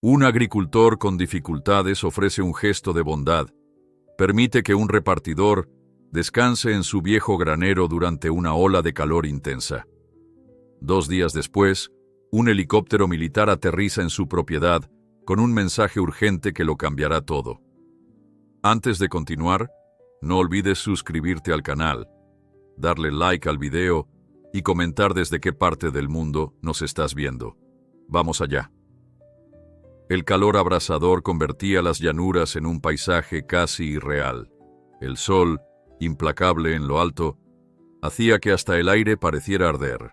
Un agricultor con dificultades ofrece un gesto de bondad. Permite que un repartidor descanse en su viejo granero durante una ola de calor intensa. 2 días después, un helicóptero militar aterriza en su propiedad con un mensaje urgente que lo cambiará todo. Antes de continuar, no olvides suscribirte al canal, darle like al video y comentar desde qué parte del mundo nos estás viendo. Vamos allá. El calor abrasador convertía las llanuras en un paisaje casi irreal. El sol, implacable en lo alto, hacía que hasta el aire pareciera arder.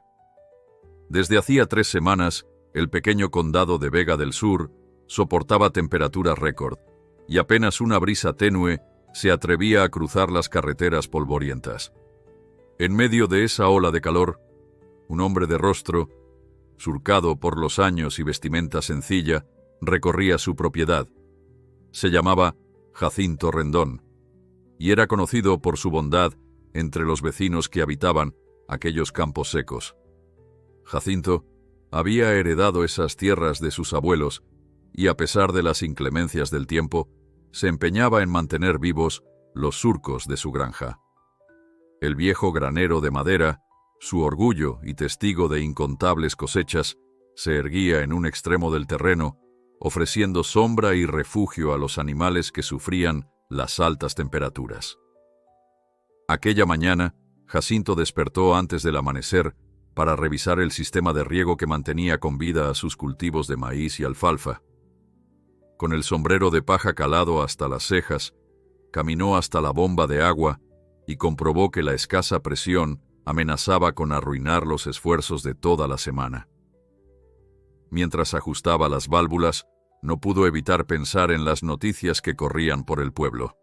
Desde hacía 3 semanas, el pequeño condado de Vega del Sur soportaba temperaturas récord, y apenas una brisa tenue se atrevía a cruzar las carreteras polvorientas. En medio de esa ola de calor, un hombre de rostro, surcado por los años y vestimenta sencilla, recorría su propiedad. Se llamaba Jacinto Rendón, y era conocido por su bondad entre los vecinos que habitaban aquellos campos secos. Jacinto había heredado esas tierras de sus abuelos y, a pesar de las inclemencias del tiempo, se empeñaba en mantener vivos los surcos de su granja. El viejo granero de madera, su orgullo y testigo de incontables cosechas, se erguía en un extremo del terreno, ofreciendo sombra y refugio a los animales que sufrían las altas temperaturas. Aquella mañana, Jacinto despertó antes del amanecer para revisar el sistema de riego que mantenía con vida a sus cultivos de maíz y alfalfa. Con el sombrero de paja calado hasta las cejas, caminó hasta la bomba de agua y comprobó que la escasa presión amenazaba con arruinar los esfuerzos de toda la semana. Mientras ajustaba las válvulas, no pudo evitar pensar en las noticias que corrían por el pueblo.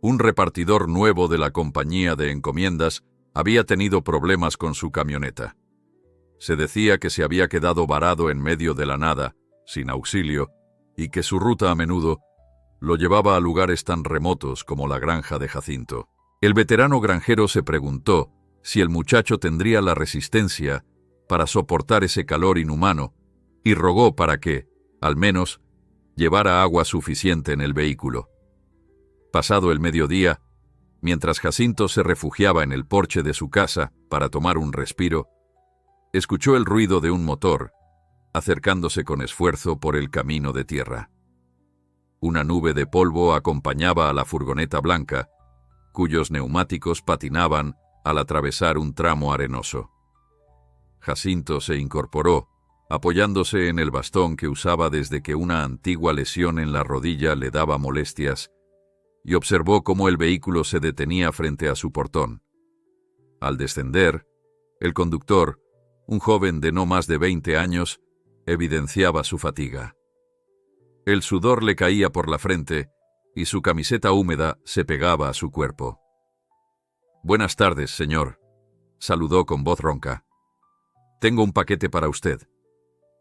Un repartidor nuevo de la compañía de encomiendas había tenido problemas con su camioneta. Se decía que se había quedado varado en medio de la nada, sin auxilio, y que su ruta a menudo lo llevaba a lugares tan remotos como la granja de Jacinto. El veterano granjero se preguntó si el muchacho tendría la resistencia para soportar ese calor inhumano y rogó para que, al menos, llevara agua suficiente en el vehículo. Pasado el mediodía, mientras Jacinto se refugiaba en el porche de su casa para tomar un respiro, escuchó el ruido de un motor, acercándose con esfuerzo por el camino de tierra. Una nube de polvo acompañaba a la furgoneta blanca, cuyos neumáticos patinaban al atravesar un tramo arenoso. Jacinto se incorporó, apoyándose en el bastón que usaba desde que una antigua lesión en la rodilla le daba molestias, y observó cómo el vehículo se detenía frente a su portón. Al descender, el conductor, un joven de no más de 20 años, evidenciaba su fatiga. El sudor le caía por la frente y su camiseta húmeda se pegaba a su cuerpo. «Buenas tardes, señor», saludó con voz ronca. «Tengo un paquete para usted.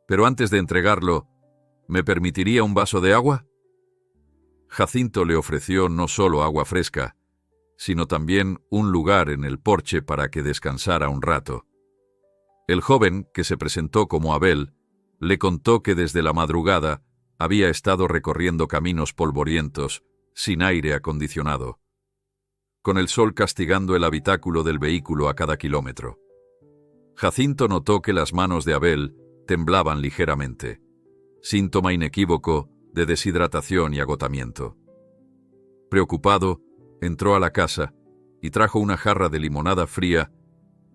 Pero antes de entregarlo, ¿me permitiría un vaso de agua?» Jacinto le ofreció no solo agua fresca, sino también un lugar en el porche para que descansara un rato. El joven, que se presentó como Abel, le contó que desde la madrugada había estado recorriendo caminos polvorientos, sin aire acondicionado, con el sol castigando el habitáculo del vehículo a cada kilómetro. Jacinto notó que las manos de Abel temblaban ligeramente, síntoma inequívoco de deshidratación y agotamiento. Preocupado, entró a la casa y trajo una jarra de limonada fría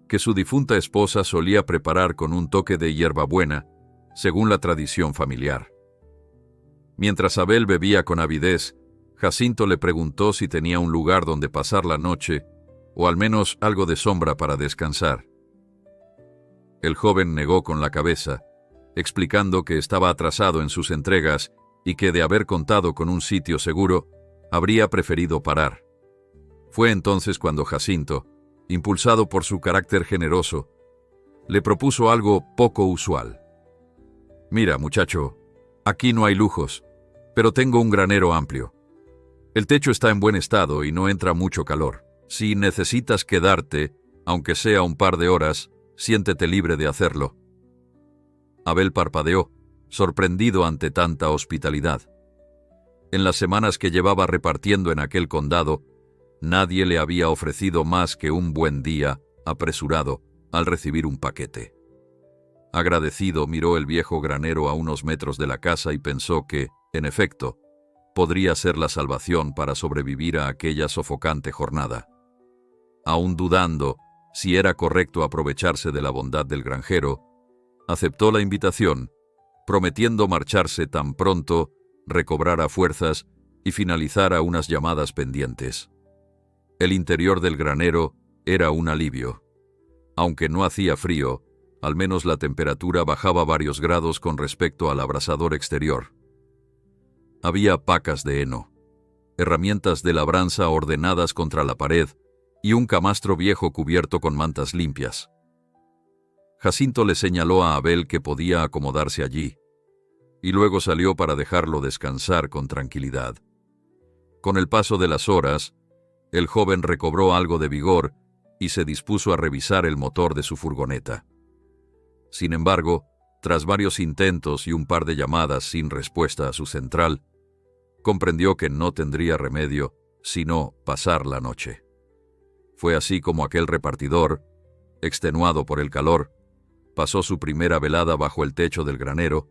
que su difunta esposa solía preparar con un toque de hierbabuena, según la tradición familiar. Mientras Abel bebía con avidez, Jacinto le preguntó si tenía un lugar donde pasar la noche o al menos algo de sombra para descansar. El joven negó con la cabeza, explicando que estaba atrasado en sus entregas y que, de haber contado con un sitio seguro, habría preferido parar. Fue entonces cuando Jacinto, impulsado por su carácter generoso, le propuso algo poco usual. «Mira, muchacho, aquí no hay lujos, pero tengo un granero amplio. El techo está en buen estado y no entra mucho calor. Si necesitas quedarte, aunque sea un par de horas, siéntete libre de hacerlo». Abel parpadeó, sorprendido ante tanta hospitalidad. En las semanas que llevaba repartiendo en aquel condado, nadie le había ofrecido más que un buen día apresurado al recibir un paquete. Agradecido, miró el viejo granero a unos metros de la casa y pensó que, en efecto, podría ser la salvación para sobrevivir a aquella sofocante jornada. Aún dudando si era correcto aprovecharse de la bondad del granjero, aceptó la invitación, prometiendo marcharse tan pronto recobrara fuerzas y finalizara unas llamadas pendientes. El interior del granero era un alivio. Aunque no hacía frío, al menos la temperatura bajaba varios grados con respecto al abrasador exterior. Había pacas de heno, herramientas de labranza ordenadas contra la pared y un camastro viejo cubierto con mantas limpias. Jacinto le señaló a Abel que podía acomodarse allí, y luego salió para dejarlo descansar con tranquilidad. Con el paso de las horas, el joven recobró algo de vigor y se dispuso a revisar el motor de su furgoneta. Sin embargo, tras varios intentos y un par de llamadas sin respuesta a su central, comprendió que no tendría remedio sino pasar la noche. Fue así como aquel repartidor, extenuado por el calor, pasó su primera velada bajo el techo del granero,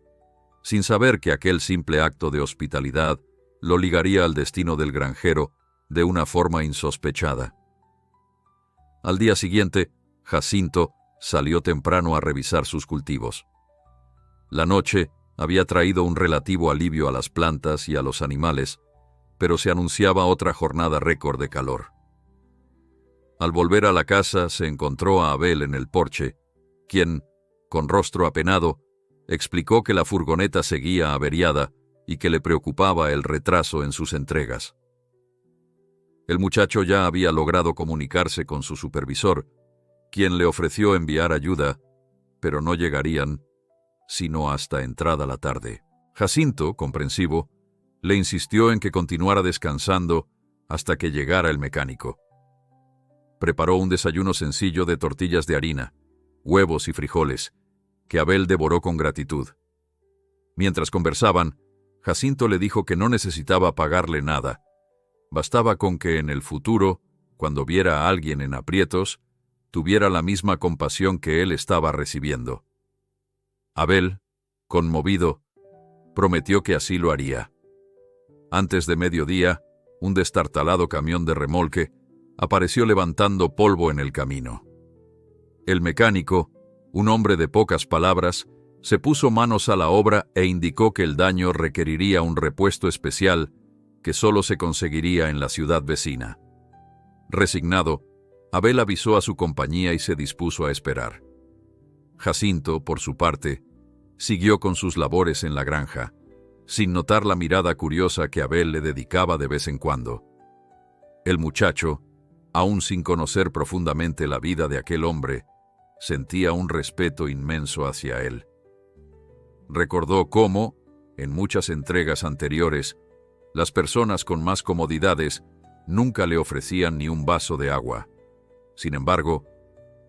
sin saber que aquel simple acto de hospitalidad lo ligaría al destino del granjero de una forma insospechada. Al día siguiente, Jacinto salió temprano a revisar sus cultivos. La noche había traído un relativo alivio a las plantas y a los animales, pero se anunciaba otra jornada récord de calor. Al volver a la casa se encontró a Abel en el porche, quien, con rostro apenado, explicó que la furgoneta seguía averiada y que le preocupaba el retraso en sus entregas. El muchacho ya había logrado comunicarse con su supervisor, quien le ofreció enviar ayuda, pero no llegarían sino hasta entrada la tarde. Jacinto, comprensivo, le insistió en que continuara descansando hasta que llegara el mecánico. Preparó un desayuno sencillo de tortillas de harina, huevos y frijoles, que Abel devoró con gratitud. Mientras conversaban, Jacinto le dijo que no necesitaba pagarle nada. Bastaba con que en el futuro, cuando viera a alguien en aprietos, tuviera la misma compasión que él estaba recibiendo. Abel, conmovido, prometió que así lo haría. Antes de mediodía, un destartalado camión de remolque apareció levantando polvo en el camino. El mecánico, un hombre de pocas palabras, se puso manos a la obra e indicó que el daño requeriría un repuesto especial que solo se conseguiría en la ciudad vecina. Resignado, Abel avisó a su compañía y se dispuso a esperar. Jacinto, por su parte, siguió con sus labores en la granja, sin notar la mirada curiosa que Abel le dedicaba de vez en cuando. El muchacho, aún sin conocer profundamente la vida de aquel hombre, sentía un respeto inmenso hacia él. Recordó cómo, en muchas entregas anteriores, las personas con más comodidades nunca le ofrecían ni un vaso de agua. Sin embargo,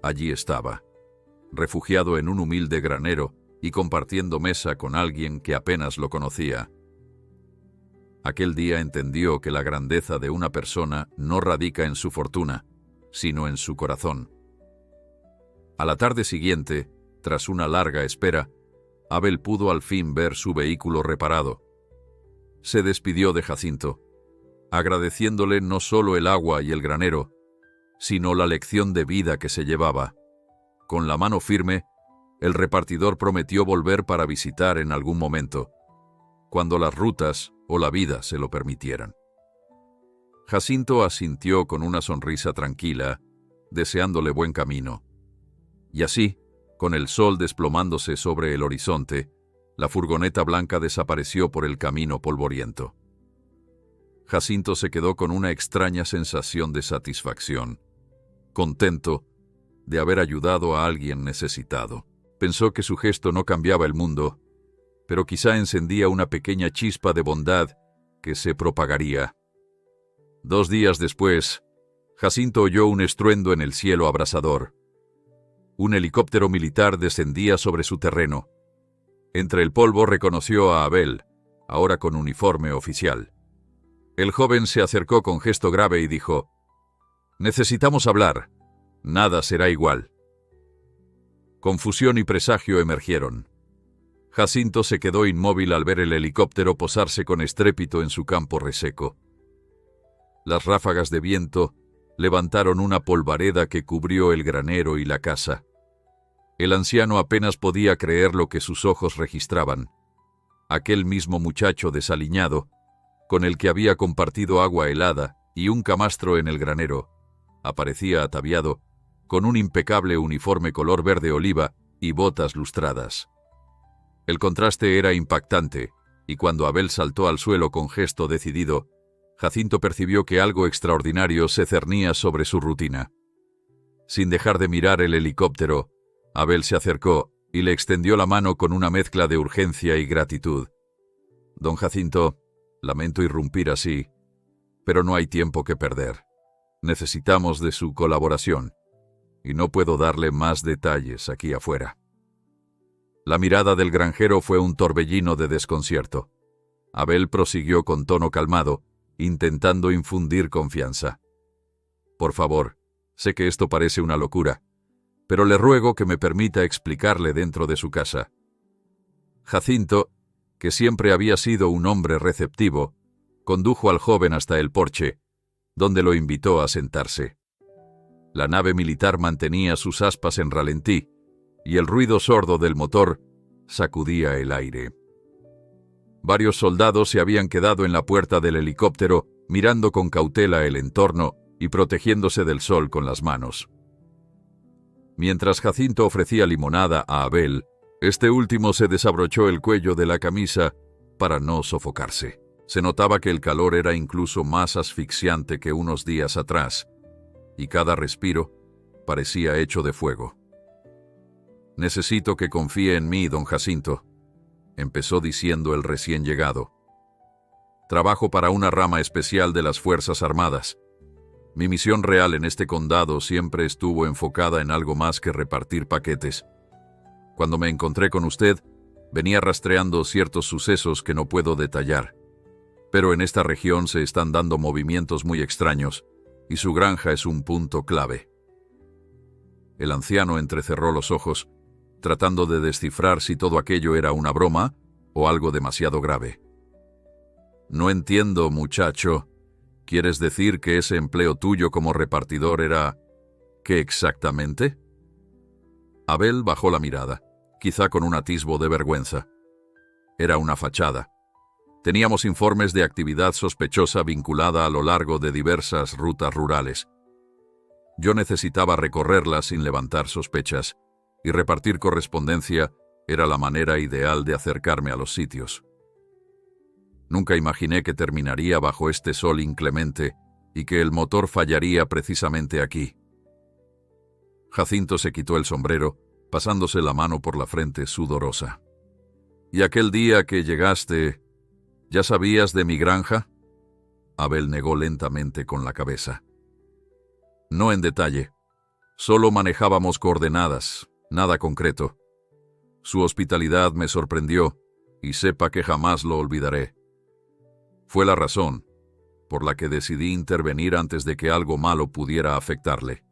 allí estaba, refugiado en un humilde granero y compartiendo mesa con alguien que apenas lo conocía. Aquel día entendió que la grandeza de una persona no radica en su fortuna, sino en su corazón. A la tarde siguiente, tras una larga espera, Abel pudo al fin ver su vehículo reparado. Se despidió de Jacinto, agradeciéndole no solo el agua y el granero, sino la lección de vida que se llevaba. Con la mano firme, el repartidor prometió volver para visitar en algún momento, cuando las rutas o la vida se lo permitieran. Jacinto asintió con una sonrisa tranquila, deseándole buen camino. Y así, con el sol desplomándose sobre el horizonte, la furgoneta blanca desapareció por el camino polvoriento. Jacinto se quedó con una extraña sensación de satisfacción, contento de haber ayudado a alguien necesitado. Pensó que su gesto no cambiaba el mundo, pero quizá encendía una pequeña chispa de bondad que se propagaría. 2 días después, Jacinto oyó un estruendo en el cielo abrasador. Un helicóptero militar descendía sobre su terreno. Entre el polvo reconoció a Abel, ahora con uniforme oficial. El joven se acercó con gesto grave y dijo: «Necesitamos hablar. Nada será igual». Confusión y presagio emergieron. Jacinto se quedó inmóvil al ver el helicóptero posarse con estrépito en su campo reseco. Las ráfagas de viento levantaron una polvareda que cubrió el granero y la casa. El anciano apenas podía creer lo que sus ojos registraban. Aquel mismo muchacho desaliñado, con el que había compartido agua helada y un camastro en el granero, aparecía ataviado, con un impecable uniforme color verde oliva y botas lustradas. El contraste era impactante, y cuando Abel saltó al suelo con gesto decidido, Jacinto percibió que algo extraordinario se cernía sobre su rutina. Sin dejar de mirar el helicóptero, Abel se acercó y le extendió la mano con una mezcla de urgencia y gratitud. «Don Jacinto, lamento irrumpir así, pero no hay tiempo que perder. Necesitamos de su colaboración, y no puedo darle más detalles aquí afuera». La mirada del granjero fue un torbellino de desconcierto. Abel prosiguió con tono calmado, intentando infundir confianza. «Por favor, sé que esto parece una locura, pero le ruego que me permita explicarle dentro de su casa». Jacinto, que siempre había sido un hombre receptivo, condujo al joven hasta el porche, donde lo invitó a sentarse. La nave militar mantenía sus aspas en ralentí, y el ruido sordo del motor sacudía el aire. Varios soldados se habían quedado en la puerta del helicóptero, mirando con cautela el entorno y protegiéndose del sol con las manos. Mientras Jacinto ofrecía limonada a Abel, este último se desabrochó el cuello de la camisa para no sofocarse. Se notaba que el calor era incluso más asfixiante que unos días atrás, y cada respiro parecía hecho de fuego. «Necesito que confíe en mí, don Jacinto», empezó diciendo el recién llegado. «Trabajo para una rama especial de las Fuerzas Armadas. Mi misión real en este condado siempre estuvo enfocada en algo más que repartir paquetes. Cuando me encontré con usted, venía rastreando ciertos sucesos que no puedo detallar. Pero en esta región se están dando movimientos muy extraños, y su granja es un punto clave». El anciano entrecerró los ojos, tratando de descifrar si todo aquello era una broma o algo demasiado grave. «No entiendo, muchacho. ¿Quieres decir que ese empleo tuyo como repartidor era... ¿qué exactamente?» Abel bajó la mirada, quizá con un atisbo de vergüenza. Era una fachada. Teníamos informes de actividad sospechosa vinculada a lo largo de diversas rutas rurales. Yo necesitaba recorrerlas sin levantar sospechas, y repartir correspondencia era la manera ideal de acercarme a los sitios. Nunca imaginé que terminaría bajo este sol inclemente y que el motor fallaría precisamente aquí. Jacinto se quitó el sombrero, pasándose la mano por la frente sudorosa. «¿Y aquel día que llegaste, ya sabías de mi granja?» Abel negó lentamente con la cabeza. «No en detalle. Solo manejábamos coordenadas, nada concreto. Su hospitalidad me sorprendió, y sepa que jamás lo olvidaré. Fue la razón por la que decidí intervenir antes de que algo malo pudiera afectarle».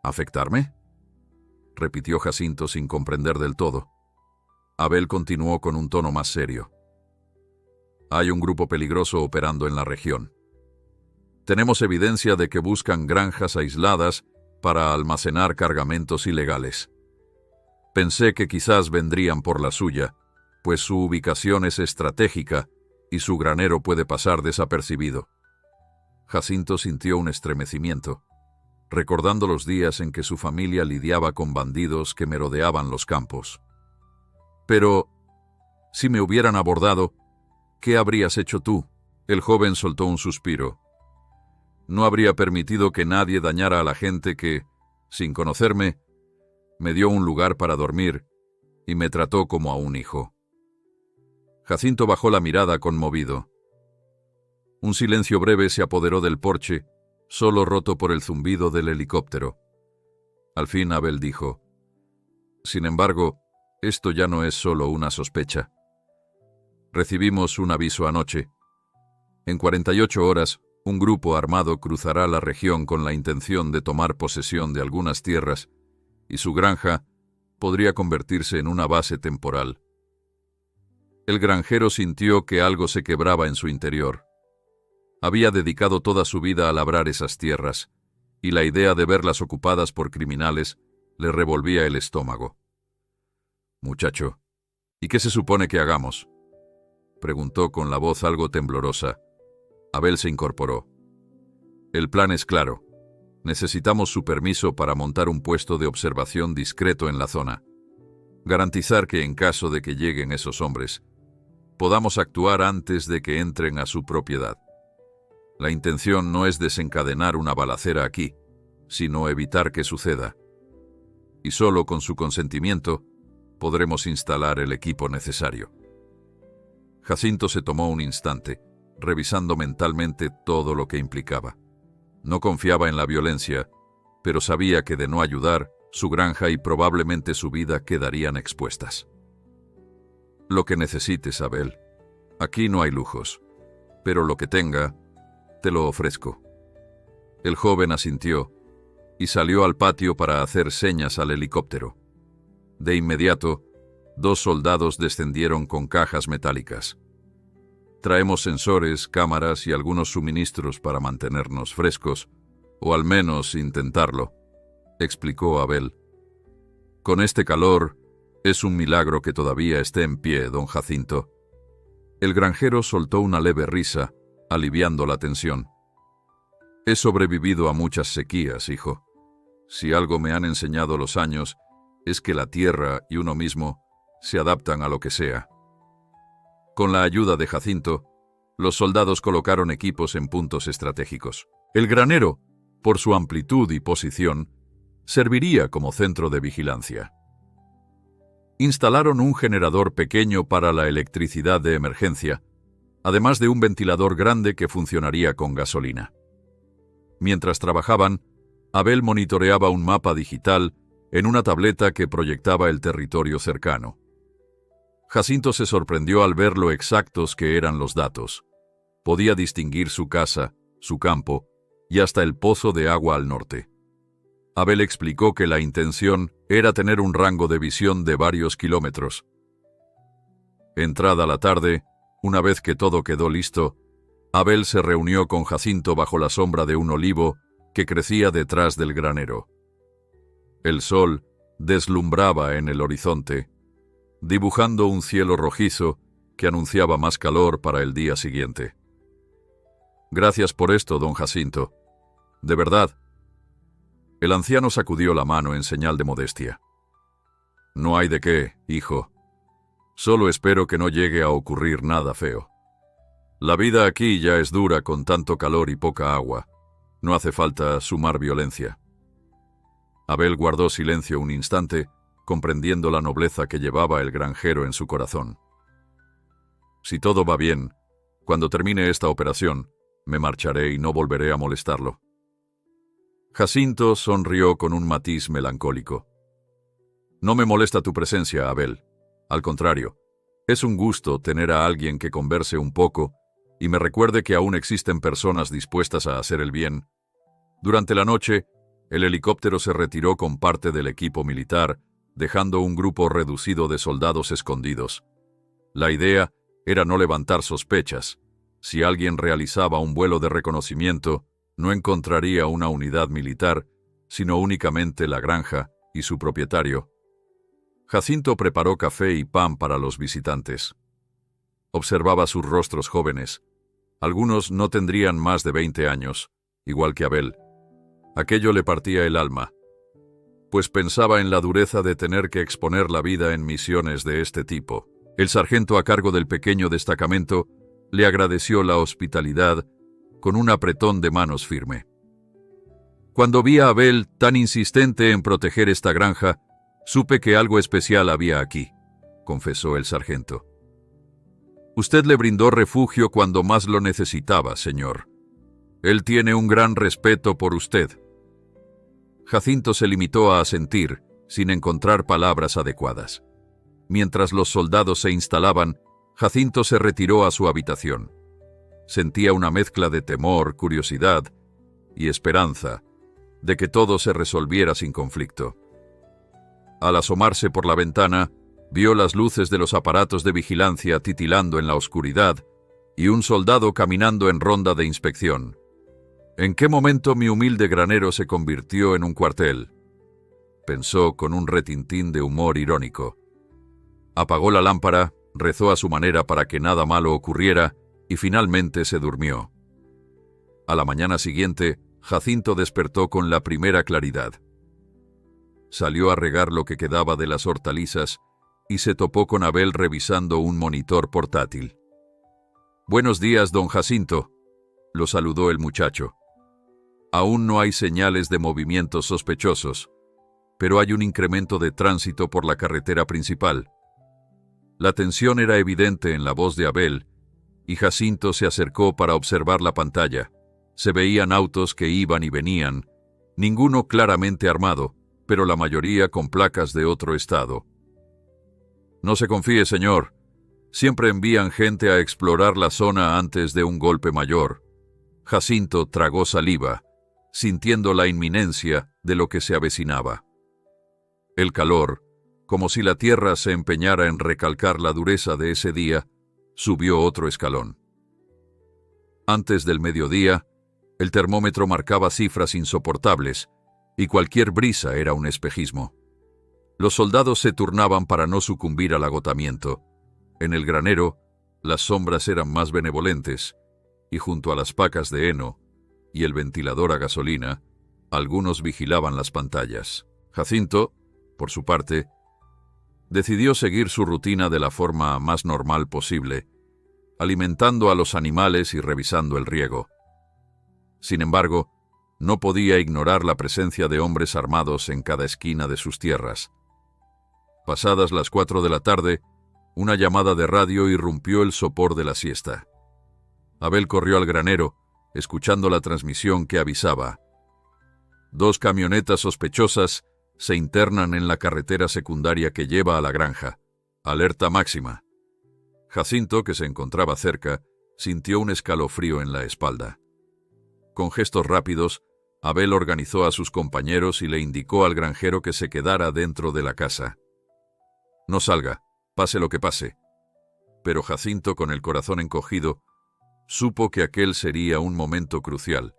«¿Afectarme?», repitió Jacinto sin comprender del todo. Abel continuó con un tono más serio. «Hay un grupo peligroso operando en la región. Tenemos evidencia de que buscan granjas aisladas para almacenar cargamentos ilegales. Pensé que quizás vendrían por la suya, pues su ubicación es estratégica y su granero puede pasar desapercibido». Jacinto sintió un estremecimiento, recordando los días en que su familia lidiaba con bandidos que merodeaban los campos. «Pero, si me hubieran abordado, ¿qué habrías hecho tú?». El joven soltó un suspiro. «No habría permitido que nadie dañara a la gente que, sin conocerme, me dio un lugar para dormir y me trató como a un hijo». Jacinto bajó la mirada conmovido. Un silencio breve se apoderó del porche, solo roto por el zumbido del helicóptero. Al fin Abel dijo: «Sin embargo, Esto ya no es solo una sospecha. Recibimos un aviso anoche. En 48 horas, un grupo armado cruzará la región con la intención de tomar posesión de algunas tierras y su granja podría convertirse en una base temporal. El granjero sintió que algo se quebraba en su interior. Había dedicado toda su vida a labrar esas tierras, y la idea de verlas ocupadas por criminales le revolvía el estómago. «Muchacho, ¿y qué se supone que hagamos?», preguntó con la voz algo temblorosa. Abel se incorporó. «El plan es claro. Necesitamos su permiso para montar un puesto de observación discreto en la zona. Garantizar que en caso de que lleguen esos hombres, podamos actuar antes de que entren a su propiedad. La intención no es desencadenar una balacera aquí, sino evitar que suceda. Y solo con su consentimiento podremos instalar el equipo necesario». Jacinto se tomó un instante, revisando mentalmente todo lo que implicaba. No confiaba en la violencia, pero sabía que de no ayudar, su granja y probablemente su vida quedarían expuestas. «Lo que necesites, Abel. Aquí no hay lujos, pero lo que tenga, te lo ofrezco». El joven asintió y salió al patio para hacer señas al helicóptero. De inmediato, 2 soldados descendieron con cajas metálicas. «Traemos sensores, cámaras y algunos suministros para mantenernos frescos, o al menos intentarlo», explicó Abel. «Con este calor, es un milagro que todavía esté en pie, don Jacinto». El granjero soltó una leve risa, aliviando la tensión. «He sobrevivido a muchas sequías, hijo. Si algo me han enseñado los años, es que la tierra y uno mismo se adaptan a lo que sea». Con la ayuda de Jacinto, los soldados colocaron equipos en puntos estratégicos. El granero, por su amplitud y posición, serviría como centro de vigilancia. Instalaron un generador pequeño para la electricidad de emergencia, además de un ventilador grande que funcionaría con gasolina. Mientras trabajaban, Abel monitoreaba un mapa digital en una tableta que proyectaba el territorio cercano. Jacinto se sorprendió al ver lo exactos que eran los datos. Podía distinguir su casa, su campo y hasta el pozo de agua al norte. Abel explicó que la intención era tener un rango de visión de varios kilómetros. Entrada la tarde, una vez que todo quedó listo, Abel se reunió con Jacinto bajo la sombra de un olivo que crecía detrás del granero. El sol deslumbraba en el horizonte, dibujando un cielo rojizo que anunciaba más calor para el día siguiente. «Gracias por esto, don Jacinto. De verdad». El anciano sacudió la mano en señal de modestia. «No hay de qué, hijo. Solo espero que no llegue a ocurrir nada feo. La vida aquí ya es dura con tanto calor y poca agua. No hace falta sumar violencia». Abel guardó silencio un instante, comprendiendo la nobleza que llevaba el granjero en su corazón. «Si todo va bien, cuando termine esta operación, me marcharé y no volveré a molestarlo». Jacinto sonrió con un matiz melancólico. «No me molesta tu presencia, Abel. Al contrario, es un gusto tener a alguien que converse un poco y me recuerde que aún existen personas dispuestas a hacer el bien». Durante la noche, el helicóptero se retiró con parte del equipo militar, dejando un grupo reducido de soldados escondidos. La idea era no levantar sospechas. Si alguien realizaba un vuelo de reconocimiento, no encontraría una unidad militar, sino únicamente la granja y su propietario. Jacinto preparó café y pan para los visitantes. Observaba sus rostros jóvenes. Algunos no tendrían más de 20 años, igual que Abel. Aquello le partía el alma, pues pensaba en la dureza de tener que exponer la vida en misiones de este tipo. El sargento a cargo del pequeño destacamento le agradeció la hospitalidad con un apretón de manos firme. «Cuando vi a Abel tan insistente en proteger esta granja, supe que algo especial había aquí», confesó el sargento. «Usted le brindó refugio cuando más lo necesitaba, señor. Él tiene un gran respeto por usted». Jacinto se limitó a asentir, sin encontrar palabras adecuadas. Mientras los soldados se instalaban, Jacinto se retiró a su habitación. Sentía una mezcla de temor, curiosidad y esperanza de que todo se resolviera sin conflicto. Al asomarse por la ventana, vio las luces de los aparatos de vigilancia titilando en la oscuridad y un soldado caminando en ronda de inspección. ¿En qué momento mi humilde granero se convirtió en un cuartel?, pensó con un retintín de humor irónico. Apagó la lámpara, rezó a su manera para que nada malo ocurriera y finalmente se durmió. A la mañana siguiente, Jacinto despertó con la primera claridad. Salió a regar lo que quedaba de las hortalizas y se topó con Abel revisando un monitor portátil. «Buenos días, don Jacinto», lo saludó el muchacho. «Aún no hay señales de movimientos sospechosos, pero hay un incremento de tránsito por la carretera principal». La tensión era evidente en la voz de Abel, y Jacinto se acercó para observar la pantalla. Se veían autos que iban y venían, ninguno claramente armado, pero la mayoría con placas de otro estado. «No se confíe, señor. Siempre envían gente a explorar la zona antes de un golpe mayor». Jacinto tragó saliva, sintiendo la inminencia de lo que se avecinaba. El calor, como si la tierra se empeñara en recalcar la dureza de ese día, subió otro escalón. Antes del mediodía, el termómetro marcaba cifras insoportables, y cualquier brisa era un espejismo. Los soldados se turnaban para no sucumbir al agotamiento. En el granero, las sombras eran más benevolentes, y junto a las pacas de heno y el ventilador a gasolina, algunos vigilaban las pantallas. Jacinto, por su parte, decidió seguir su rutina de la forma más normal posible, alimentando a los animales y revisando el riego. Sin embargo, no podía ignorar la presencia de hombres armados en cada esquina de sus tierras. Pasadas las 4 de la tarde, una llamada de radio irrumpió el sopor de la siesta. Abel corrió al granero, escuchando la transmisión que avisaba: 2 camionetas sospechosas se internan en la carretera secundaria que lleva a la granja. Alerta máxima. Jacinto, que se encontraba cerca, sintió un escalofrío en la espalda. Con gestos rápidos, Abel organizó a sus compañeros y le indicó al granjero que se quedara dentro de la casa. «No salga, pase lo que pase». Pero Jacinto, con el corazón encogido, supo que aquel sería un momento crucial.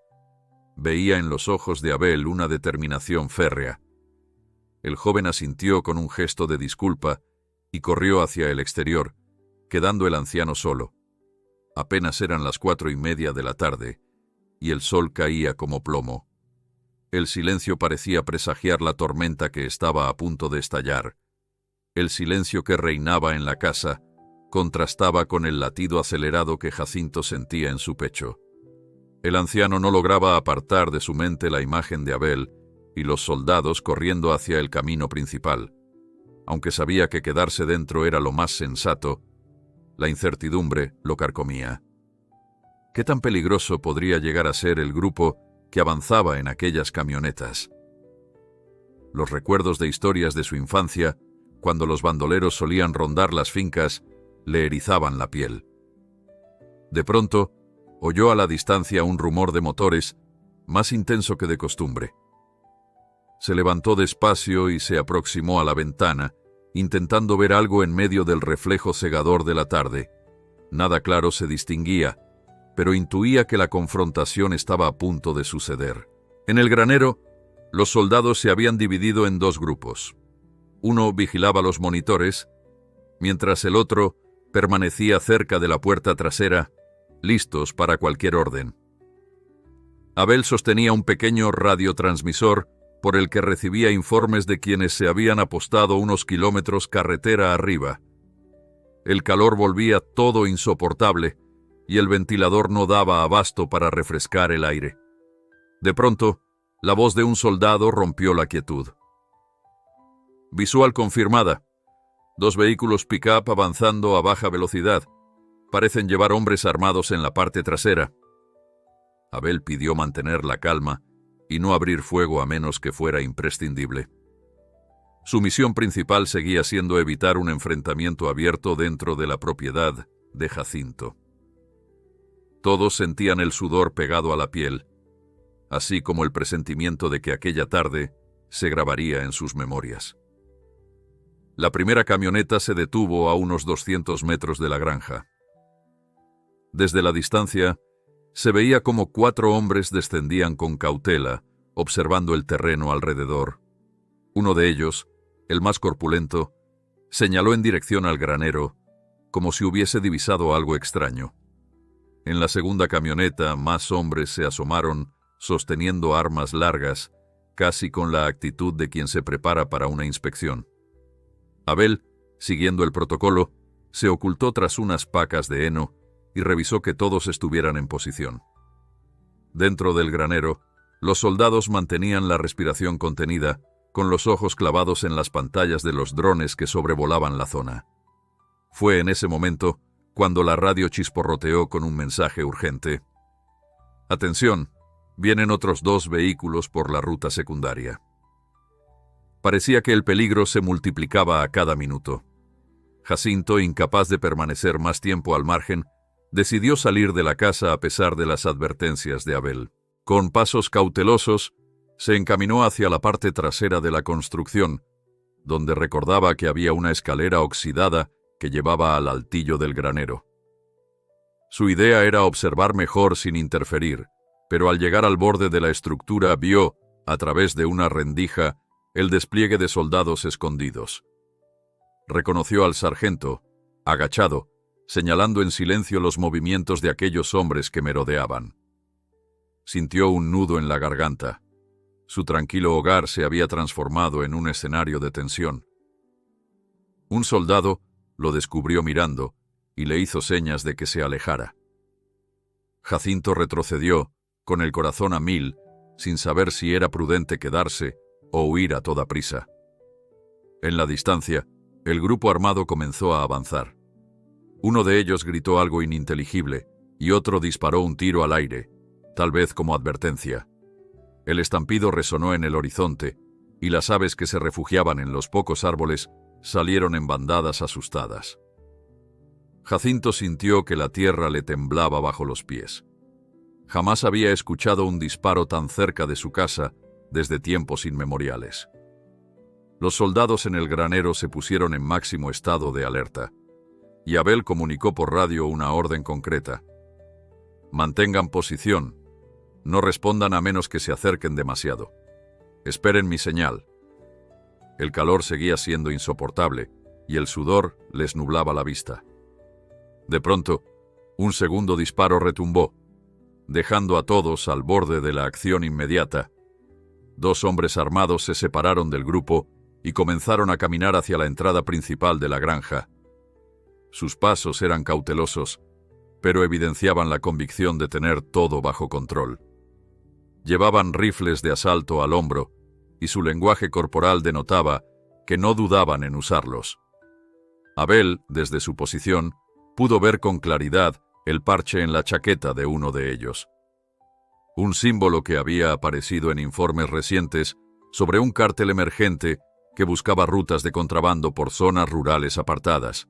Veía en los ojos de Abel una determinación férrea. El joven asintió con un gesto de disculpa y corrió hacia el exterior, quedando el anciano solo. Apenas eran las 4:30 de la tarde, y el sol caía como plomo. El silencio parecía presagiar la tormenta que estaba a punto de estallar. El silencio que reinaba en la casa contrastaba con el latido acelerado que Jacinto sentía en su pecho. El anciano no lograba apartar de su mente la imagen de Abel y los soldados corriendo hacia el camino principal. Aunque sabía que quedarse dentro era lo más sensato, la incertidumbre lo carcomía. ¿Qué tan peligroso podría llegar a ser el grupo que avanzaba en aquellas camionetas? Los recuerdos de historias de su infancia, cuando los bandoleros solían rondar las fincas, le erizaban la piel. De pronto, oyó a la distancia un rumor de motores, más intenso que de costumbre. Se levantó despacio y se aproximó a la ventana, intentando ver algo en medio del reflejo cegador de la tarde. Nada claro se distinguía, pero intuía que la confrontación estaba a punto de suceder. En el granero, los soldados se habían dividido en 2 grupos. Uno vigilaba los monitores, mientras el otro permanecía cerca de la puerta trasera, listos para cualquier orden. Abel sostenía un pequeño radiotransmisor por el que recibía informes de quienes se habían apostado unos kilómetros carretera arriba. El calor volvía todo insoportable y el ventilador no daba abasto para refrescar el aire. De pronto, la voz de un soldado rompió la quietud. «Visual confirmada. 2 vehículos pick-up avanzando a baja velocidad. Parecen llevar hombres armados en la parte trasera». Abel pidió mantener la calma y no abrir fuego a menos que fuera imprescindible. Su misión principal seguía siendo evitar un enfrentamiento abierto dentro de la propiedad de Jacinto. Todos sentían el sudor pegado a la piel, así como el presentimiento de que aquella tarde se grabaría en sus memorias. La primera camioneta se detuvo a unos 200 metros de la granja. Desde la distancia, se veía como 4 hombres descendían con cautela, observando el terreno alrededor. Uno de ellos, el más corpulento, señaló en dirección al granero, como si hubiese divisado algo extraño. En la segunda camioneta, más hombres se asomaron, sosteniendo armas largas, casi con la actitud de quien se prepara para una inspección. Abel, siguiendo el protocolo, se ocultó tras unas pacas de heno y revisó que todos estuvieran en posición. Dentro del granero, los soldados mantenían la respiración contenida, con los ojos clavados en las pantallas de los drones que sobrevolaban la zona. Fue en ese momento cuando la radio chisporroteó con un mensaje urgente. «Atención, vienen otros 2 vehículos por la ruta secundaria». Parecía que el peligro se multiplicaba a cada minuto. Jacinto, incapaz de permanecer más tiempo al margen, decidió salir de la casa a pesar de las advertencias de Abel. Con pasos cautelosos, se encaminó hacia la parte trasera de la construcción, donde recordaba que había una escalera oxidada que llevaba al altillo del granero. Su idea era observar mejor sin interferir, pero al llegar al borde de la estructura vio, a través de una rendija, el despliegue de soldados escondidos. Reconoció al sargento, agachado, señalando en silencio los movimientos de aquellos hombres que merodeaban. Sintió un nudo en la garganta. Su tranquilo hogar se había transformado en un escenario de tensión. Un soldado lo descubrió mirando y le hizo señas de que se alejara. Jacinto retrocedió, con el corazón a 1000, sin saber si era prudente quedarse o huir a toda prisa. En la distancia, el grupo armado comenzó a avanzar. Uno de ellos gritó algo ininteligible y otro disparó un tiro al aire, tal vez como advertencia. El estampido resonó en el horizonte y las aves que se refugiaban en los pocos árboles salieron en bandadas asustadas. Jacinto sintió que la tierra le temblaba bajo los pies. Jamás había escuchado un disparo tan cerca de su casa desde tiempos inmemoriales. Los soldados en el granero se pusieron en máximo estado de alerta, y Abel comunicó por radio una orden concreta. «Mantengan posición. No respondan a menos que se acerquen demasiado. Esperen mi señal». El calor seguía siendo insoportable, y el sudor les nublaba la vista. De pronto, un segundo disparo retumbó, dejando a todos al borde de la acción inmediata. 2 hombres armados se separaron del grupo y comenzaron a caminar hacia la entrada principal de la granja. Sus pasos eran cautelosos, pero evidenciaban la convicción de tener todo bajo control. Llevaban rifles de asalto al hombro, y su lenguaje corporal denotaba que no dudaban en usarlos. Abel, desde su posición, pudo ver con claridad el parche en la chaqueta de uno de ellos. Un símbolo que había aparecido en informes recientes sobre un cártel emergente que buscaba rutas de contrabando por zonas rurales apartadas.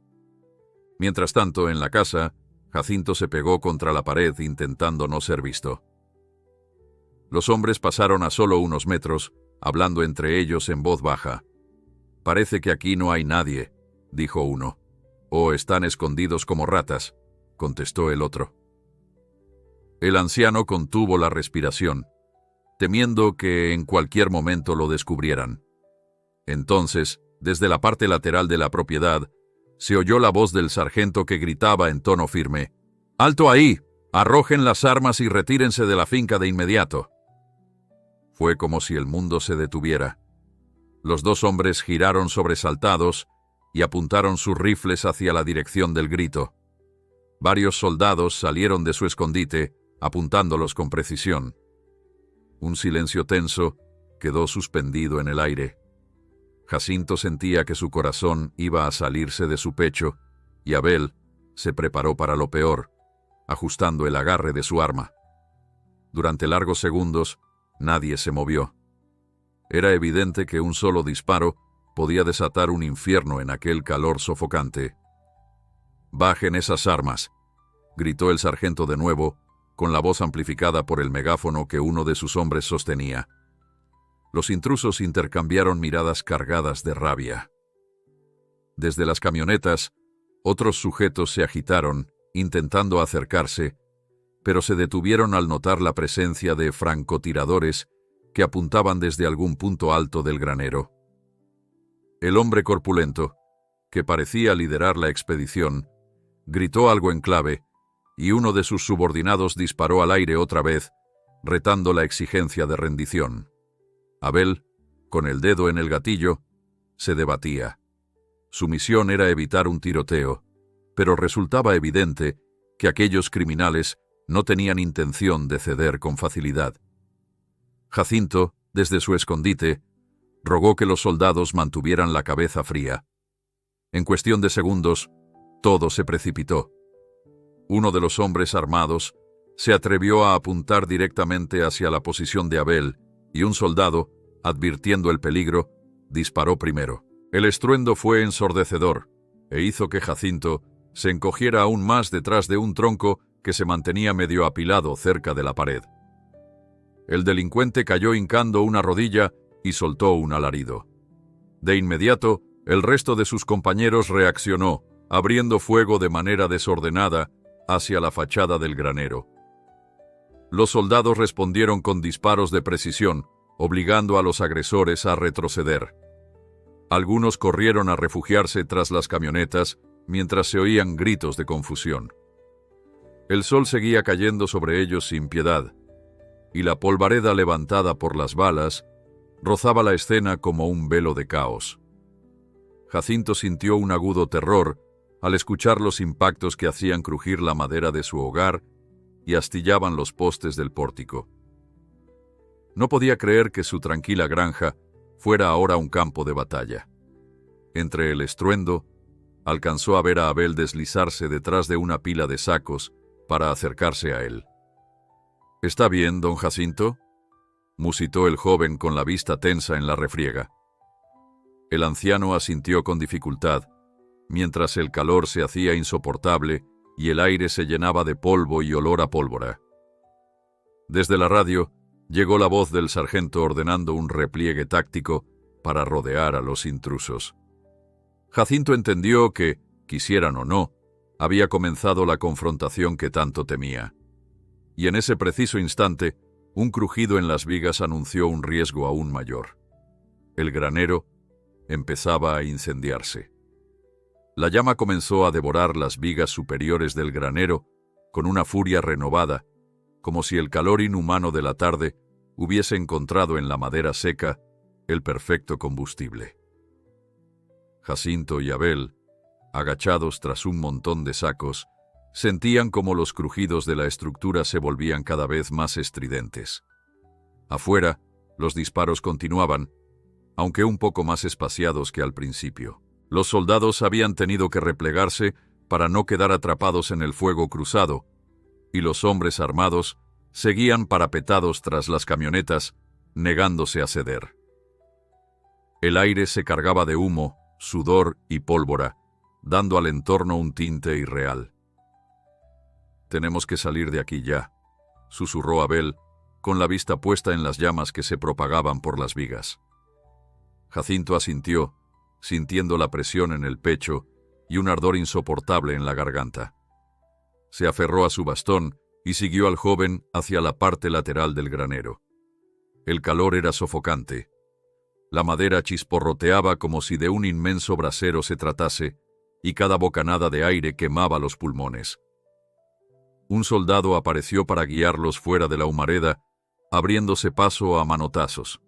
Mientras tanto, en la casa, Jacinto se pegó contra la pared intentando no ser visto. Los hombres pasaron a solo unos metros, hablando entre ellos en voz baja. «Parece que aquí no hay nadie», dijo uno. «O están escondidos como ratas», contestó el otro. El anciano contuvo la respiración, temiendo que en cualquier momento lo descubrieran. Entonces, desde la parte lateral de la propiedad, se oyó la voz del sargento que gritaba en tono firme: «¡Alto ahí! Arrojen las armas y retírense de la finca de inmediato». Fue como si el mundo se detuviera. Los 2 hombres giraron sobresaltados y apuntaron sus rifles hacia la dirección del grito. Varios soldados salieron de su escondite, apuntándolos con precisión. Un silencio tenso quedó suspendido en el aire. Jacinto sentía que su corazón iba a salirse de su pecho, y Abel se preparó para lo peor, ajustando el agarre de su arma. Durante largos segundos, nadie se movió. Era evidente que un solo disparo podía desatar un infierno en aquel calor sofocante. «Bajen esas armas», gritó el sargento de nuevo, con la voz amplificada por el megáfono que uno de sus hombres sostenía. Los intrusos intercambiaron miradas cargadas de rabia. Desde las camionetas, otros sujetos se agitaron, intentando acercarse, pero se detuvieron al notar la presencia de francotiradores que apuntaban desde algún punto alto del granero. El hombre corpulento, que parecía liderar la expedición, gritó algo en clave, y uno de sus subordinados disparó al aire otra vez, retando la exigencia de rendición. Abel, con el dedo en el gatillo, se debatía. Su misión era evitar un tiroteo, pero resultaba evidente que aquellos criminales no tenían intención de ceder con facilidad. Jacinto, desde su escondite, rogó que los soldados mantuvieran la cabeza fría. En cuestión de segundos, todo se precipitó. Uno de los hombres armados se atrevió a apuntar directamente hacia la posición de Abel, y un soldado, advirtiendo el peligro, disparó primero. El estruendo fue ensordecedor, e hizo que Jacinto se encogiera aún más detrás de un tronco que se mantenía medio apilado cerca de la pared. El delincuente cayó hincando una rodilla y soltó un alarido. De inmediato, el resto de sus compañeros reaccionó, abriendo fuego de manera desordenada hacia la fachada del granero. Los soldados respondieron con disparos de precisión, obligando a los agresores a retroceder. Algunos corrieron a refugiarse tras las camionetas mientras se oían gritos de confusión. El sol seguía cayendo sobre ellos sin piedad, y la polvareda levantada por las balas rozaba la escena como un velo de caos. Jacinto sintió un agudo terror al escuchar los impactos que hacían crujir la madera de su hogar y astillaban los postes del pórtico. No podía creer que su tranquila granja fuera ahora un campo de batalla. Entre el estruendo, alcanzó a ver a Abel deslizarse detrás de una pila de sacos para acercarse a él. «¿Está bien, don Jacinto?», musitó el joven con la vista tensa en la refriega. El anciano asintió con dificultad, mientras el calor se hacía insoportable y el aire se llenaba de polvo y olor a pólvora. Desde la radio llegó la voz del sargento ordenando un repliegue táctico para rodear a los intrusos. Jacinto entendió que, quisieran o no, había comenzado la confrontación que tanto temía. Y en ese preciso instante, un crujido en las vigas anunció un riesgo aún mayor. El granero empezaba a incendiarse. La llama comenzó a devorar las vigas superiores del granero con una furia renovada, como si el calor inhumano de la tarde hubiese encontrado en la madera seca el perfecto combustible. Jacinto y Abel, agachados tras un montón de sacos, sentían como los crujidos de la estructura se volvían cada vez más estridentes. Afuera, los disparos continuaban, aunque un poco más espaciados que al principio. Los soldados habían tenido que replegarse para no quedar atrapados en el fuego cruzado, y los hombres armados seguían parapetados tras las camionetas, negándose a ceder. El aire se cargaba de humo, sudor y pólvora, dando al entorno un tinte irreal. «Tenemos que salir de aquí ya», susurró Abel, con la vista puesta en las llamas que se propagaban por las vigas. Jacinto asintió, sintiendo la presión en el pecho y un ardor insoportable en la garganta. Se aferró a su bastón y siguió al joven hacia la parte lateral del granero. El calor era sofocante. La madera chisporroteaba como si de un inmenso brasero se tratase, y cada bocanada de aire quemaba los pulmones. Un soldado apareció para guiarlos fuera de la humareda, abriéndose paso a manotazos.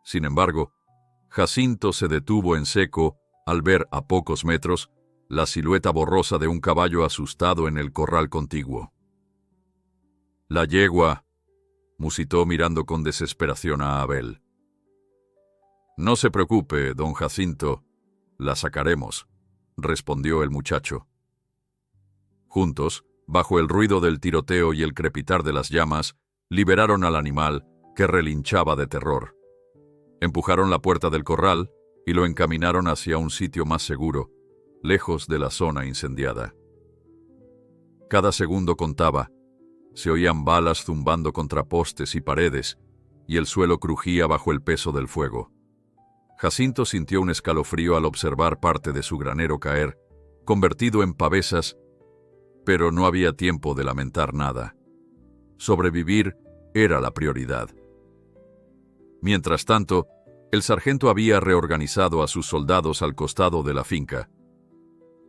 Sin embargo, Jacinto se detuvo en seco al ver a pocos metros la silueta borrosa de un caballo asustado en el corral contiguo. «La yegua», musitó mirando con desesperación a Abel. «No se preocupe, don Jacinto, la sacaremos», respondió el muchacho. Juntos, bajo el ruido del tiroteo y el crepitar de las llamas, liberaron al animal, que relinchaba de terror. Empujaron la puerta del corral y lo encaminaron hacia un sitio más seguro, lejos de la zona incendiada. Cada segundo contaba. Se oían balas zumbando contra postes y paredes, y el suelo crujía bajo el peso del fuego. Jacinto sintió un escalofrío al observar parte de su granero caer, convertido en pavesas, pero no había tiempo de lamentar nada. Sobrevivir era la prioridad. Mientras tanto, el sargento había reorganizado a sus soldados al costado de la finca.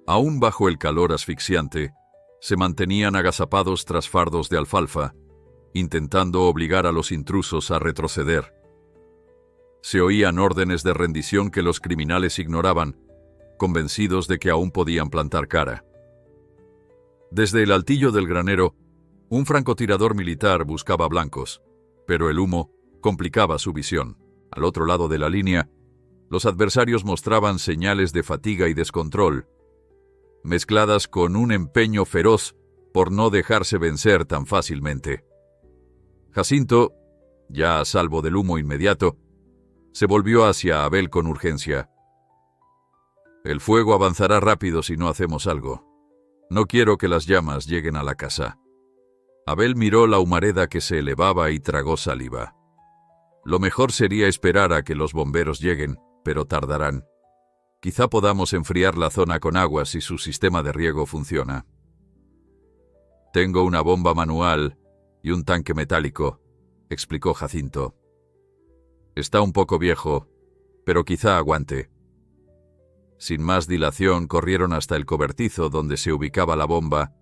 Aún bajo el calor asfixiante, se mantenían agazapados tras fardos de alfalfa, intentando obligar a los intrusos a retroceder. Se oían órdenes de rendición que los criminales ignoraban, convencidos de que aún podían plantar cara. Desde el altillo del granero, un francotirador militar buscaba blancos, pero el humo complicaba su visión. Al otro lado de la línea, los adversarios mostraban señales de fatiga y descontrol, mezcladas con un empeño feroz por no dejarse vencer tan fácilmente. Jacinto, ya a salvo del humo inmediato, se volvió hacia Abel con urgencia. «El fuego avanzará rápido si no hacemos algo. No quiero que las llamas lleguen a la casa». Abel miró la humareda que se elevaba y tragó saliva. «Lo mejor sería esperar a que los bomberos lleguen, pero tardarán. Quizá podamos enfriar la zona con agua si su sistema de riego funciona». «Tengo una bomba manual y un tanque metálico», explicó Jacinto. «Está un poco viejo, pero quizá aguante». Sin más dilación corrieron hasta el cobertizo donde se ubicaba la bomba,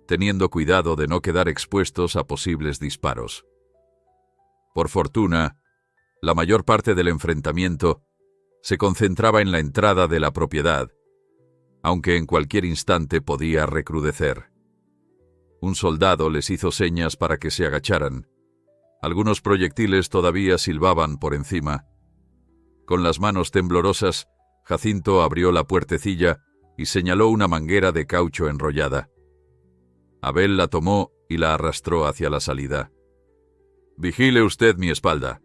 teniendo cuidado de no quedar expuestos a posibles disparos. Por fortuna, la mayor parte del enfrentamiento se concentraba en la entrada de la propiedad, aunque en cualquier instante podía recrudecer. Un soldado les hizo señas para que se agacharan. Algunos proyectiles todavía silbaban por encima. Con las manos temblorosas, Jacinto abrió la puertecilla y señaló una manguera de caucho enrollada. Abel la tomó y la arrastró hacia la salida. «Vigile usted mi espalda»,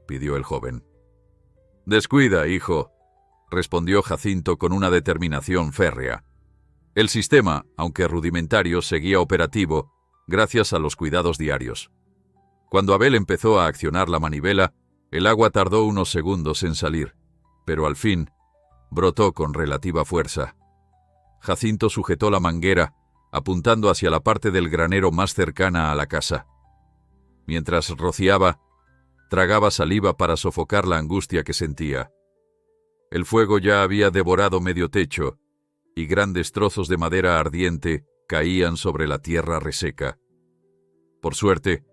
pidió el joven. «Descuida, hijo», respondió Jacinto con una determinación férrea. El sistema, aunque rudimentario, seguía operativo gracias a los cuidados diarios. Cuando Abel empezó a accionar la manivela, el agua tardó unos segundos en salir, pero al fin brotó con relativa fuerza. Jacinto sujetó la manguera, apuntando hacia la parte del granero más cercana a la casa. Mientras rociaba, tragaba saliva para sofocar la angustia que sentía. El fuego ya había devorado medio techo, y grandes trozos de madera ardiente caían sobre la tierra reseca. Por suerte,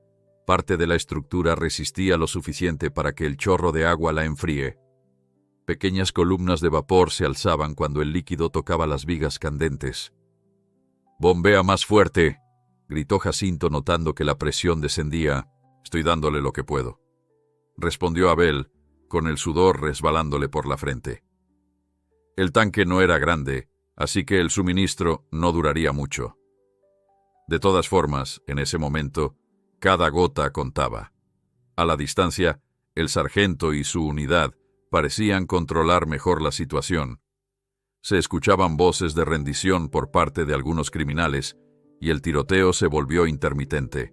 parte de la estructura resistía lo suficiente para que el chorro de agua la enfríe. Pequeñas columnas de vapor se alzaban cuando el líquido tocaba las vigas candentes. «Bombea más fuerte», gritó Jacinto notando que la presión descendía. «Estoy dándole lo que puedo», respondió Abel, con el sudor resbalándole por la frente. El tanque no era grande, así que el suministro no duraría mucho. De todas formas, en ese momento, cada gota contaba. A la distancia, el sargento y su unidad parecían controlar mejor la situación. Se escuchaban voces de rendición por parte de algunos criminales y el tiroteo se volvió intermitente.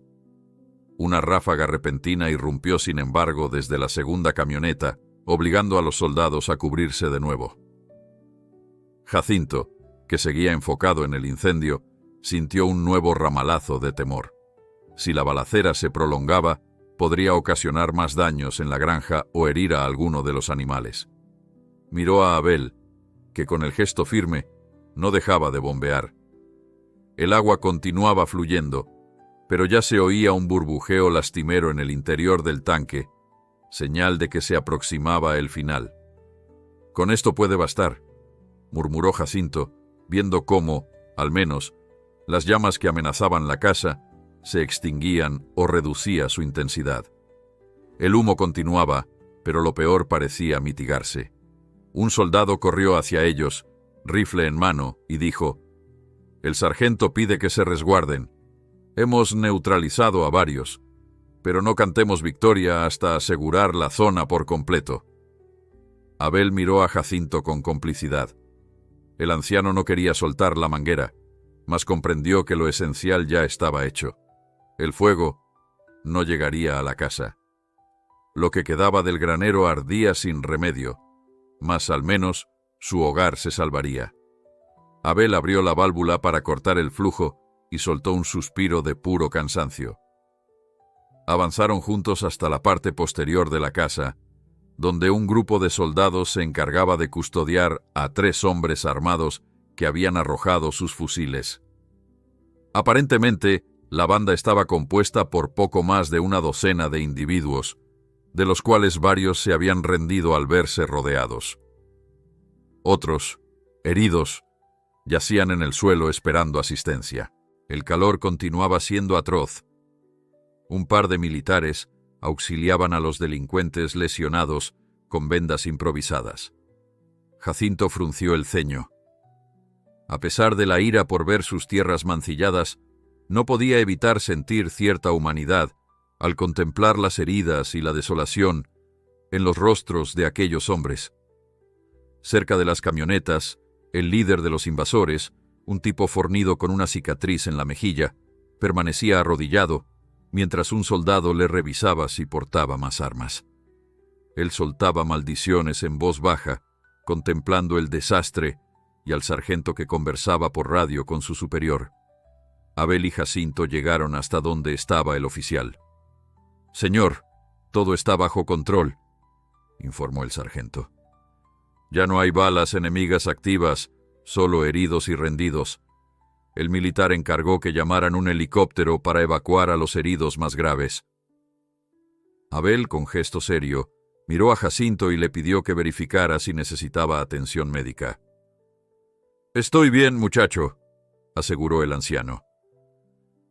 Una ráfaga repentina irrumpió, sin embargo, desde la segunda camioneta, obligando a los soldados a cubrirse de nuevo. Jacinto, que seguía enfocado en el incendio, sintió un nuevo ramalazo de temor. Si la balacera se prolongaba, podría ocasionar más daños en la granja o herir a alguno de los animales. Miró a Abel, que con el gesto firme no dejaba de bombear. El agua continuaba fluyendo, pero ya se oía un burbujeo lastimero en el interior del tanque, señal de que se aproximaba el final. «Con esto puede bastar», murmuró Jacinto, viendo cómo, al menos, las llamas que amenazaban la casa se extinguían o reducía su intensidad. El humo continuaba, pero lo peor parecía mitigarse. Un soldado corrió hacia ellos, rifle en mano, y dijo: «El sargento pide que se resguarden. Hemos neutralizado a varios, pero no cantemos victoria hasta asegurar la zona por completo». Abel miró a Jacinto con complicidad. El anciano no quería soltar la manguera, mas comprendió que lo esencial ya estaba hecho. El fuego no llegaría a la casa. Lo que quedaba del granero ardía sin remedio, mas al menos su hogar se salvaría. Abel abrió la válvula para cortar el flujo y soltó un suspiro de puro cansancio. Avanzaron juntos hasta la parte posterior de la casa, donde un grupo de soldados se encargaba de custodiar a 3 hombres armados que habían arrojado sus fusiles. Aparentemente, la banda estaba compuesta por poco más de una docena de individuos, de los cuales varios se habían rendido al verse rodeados. Otros, heridos, yacían en el suelo esperando asistencia. El calor continuaba siendo atroz. Un par de militares auxiliaban a los delincuentes lesionados con vendas improvisadas. Jacinto frunció el ceño. A pesar de la ira por ver sus tierras mancilladas, no podía evitar sentir cierta humanidad al contemplar las heridas y la desolación en los rostros de aquellos hombres. Cerca de las camionetas, el líder de los invasores, un tipo fornido con una cicatriz en la mejilla, permanecía arrodillado, mientras un soldado le revisaba si portaba más armas. Él soltaba maldiciones en voz baja, contemplando el desastre y al sargento que conversaba por radio con su superior. Abel y Jacinto llegaron hasta donde estaba el oficial. «Señor, todo está bajo control», informó el sargento. «Ya no hay balas enemigas activas, solo heridos y rendidos. El militar encargó que llamaran un helicóptero para evacuar a los heridos más graves». Abel, con gesto serio, miró a Jacinto y le pidió que verificara si necesitaba atención médica. «Estoy bien, muchacho», aseguró el anciano.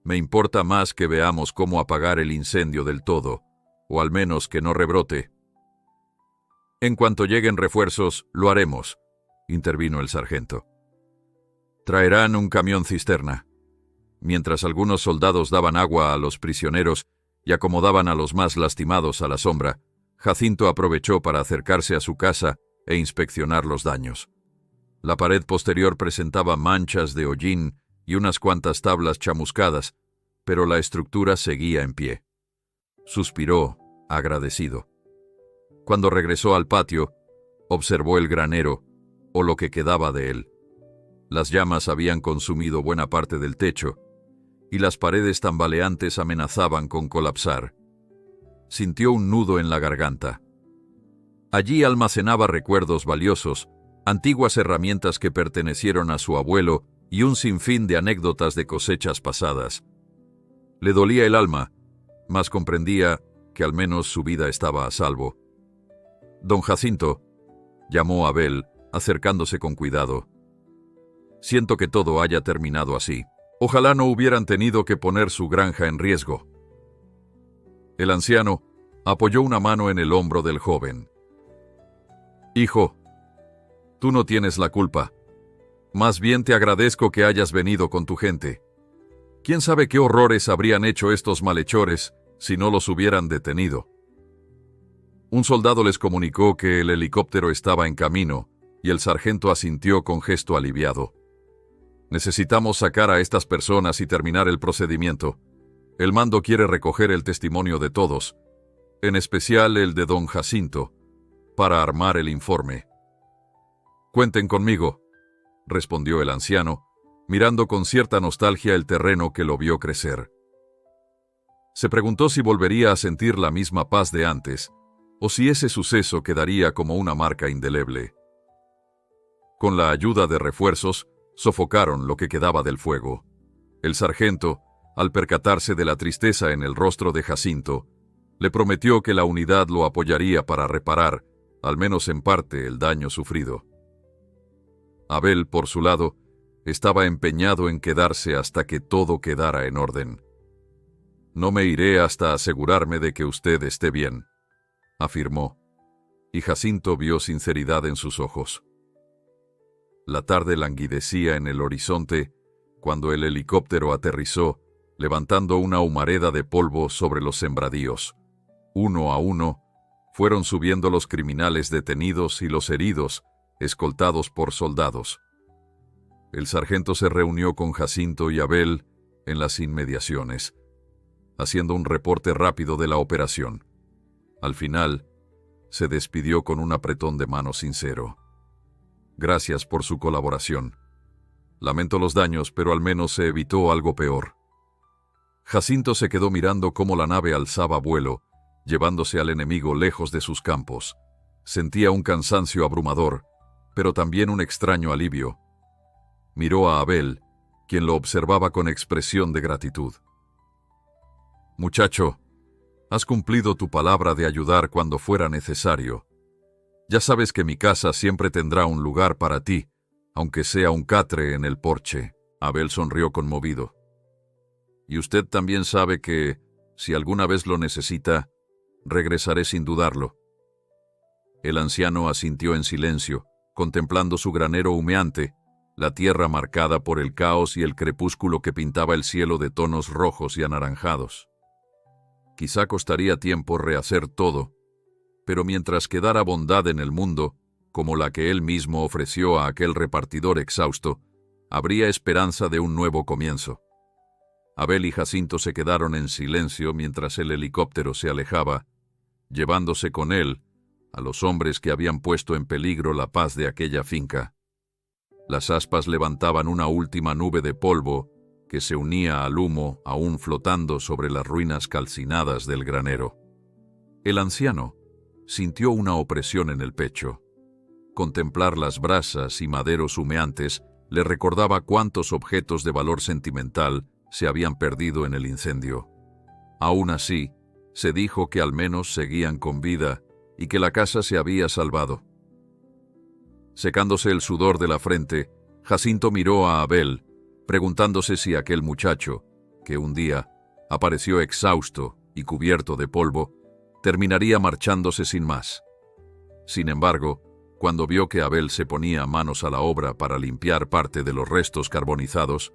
«Me importa más que veamos cómo apagar el incendio del todo, o al menos que no rebrote». «En cuanto lleguen refuerzos, lo haremos», intervino el sargento. «Traerán un camión cisterna». Mientras algunos soldados daban agua a los prisioneros y acomodaban a los más lastimados a la sombra, Jacinto aprovechó para acercarse a su casa e inspeccionar los daños. La pared posterior presentaba manchas de hollín y unas cuantas tablas chamuscadas, pero la estructura seguía en pie. Suspiró, agradecido. Cuando regresó al patio, observó el granero, o lo que quedaba de él. Las llamas habían consumido buena parte del techo, y las paredes tambaleantes amenazaban con colapsar. Sintió un nudo en la garganta. Allí almacenaba recuerdos valiosos, antiguas herramientas que pertenecieron a su abuelo y un sinfín de anécdotas de cosechas pasadas. Le dolía el alma, mas comprendía que al menos su vida estaba a salvo. «Don Jacinto», llamó Abel, acercándose con cuidado. «Siento que todo haya terminado así. Ojalá no hubieran tenido que poner su granja en riesgo». El anciano apoyó una mano en el hombro del joven. «Hijo, tú no tienes la culpa. Más bien te agradezco que hayas venido con tu gente. ¿Quién sabe qué horrores habrían hecho estos malhechores si no los hubieran detenido?» Un soldado les comunicó que el helicóptero estaba en camino y el sargento asintió con gesto aliviado. «Necesitamos sacar a estas personas y terminar el procedimiento. El mando quiere recoger el testimonio de todos, en especial el de don Jacinto, para armar el informe». «Cuenten conmigo», respondió el anciano, mirando con cierta nostalgia el terreno que lo vio crecer. Se preguntó si volvería a sentir la misma paz de antes, o si ese suceso quedaría como una marca indeleble. Con la ayuda de refuerzos, sofocaron lo que quedaba del fuego. El sargento, al percatarse de la tristeza en el rostro de Jacinto, le prometió que la unidad lo apoyaría para reparar, al menos en parte, el daño sufrido. Abel, por su lado, estaba empeñado en quedarse hasta que todo quedara en orden. «No me iré hasta asegurarme de que usted esté bien», afirmó, y Jacinto vio sinceridad en sus ojos. La tarde languidecía en el horizonte cuando el helicóptero aterrizó, levantando una humareda de polvo sobre los sembradíos. Uno a uno, Fueron subiendo los criminales detenidos y los heridos, escoltados por soldados. El sargento se reunió con Jacinto y Abel en las inmediaciones, haciendo un reporte rápido de la operación. Al final, se despidió con un apretón de mano sincero. Gracias por su colaboración. Lamento los daños, pero al menos se evitó algo peor. Jacinto se quedó mirando cómo la nave alzaba vuelo, llevándose al enemigo lejos de sus campos. Sentía un cansancio abrumador, pero también un extraño alivio. Miró a Abel, quien lo observaba con expresión de gratitud. Muchacho, has cumplido tu palabra de ayudar cuando fuera necesario. Ya sabes que mi casa siempre tendrá un lugar para ti, aunque sea un catre en el porche. Abel sonrió conmovido. Y usted también sabe que, si alguna vez lo necesita, regresaré sin dudarlo. El anciano asintió en silencio, contemplando su granero humeante, la tierra marcada por el caos y el crepúsculo que pintaba el cielo de tonos rojos y anaranjados. Quizá costaría tiempo rehacer todo, pero mientras quedara bondad en el mundo, como la que él mismo ofreció a aquel repartidor exhausto, habría esperanza de un nuevo comienzo. Abel y Jacinto se quedaron en silencio mientras el helicóptero se alejaba, llevándose con él a los hombres que habían puesto en peligro la paz de aquella finca. Las aspas levantaban una última nube de polvo que se unía al humo aún flotando sobre las ruinas calcinadas del granero. El anciano sintió una opresión en el pecho. Contemplar las brasas y maderos humeantes le recordaba cuántos objetos de valor sentimental se habían perdido en el incendio. Aún así, se dijo que al menos seguían con vida y que la casa se había salvado. Secándose el sudor de la frente, Jacinto miró a Abel, preguntándose si aquel muchacho, que un día apareció exhausto y cubierto de polvo, terminaría marchándose sin más. Sin embargo, cuando vio que Abel se ponía manos a la obra para limpiar parte de los restos carbonizados,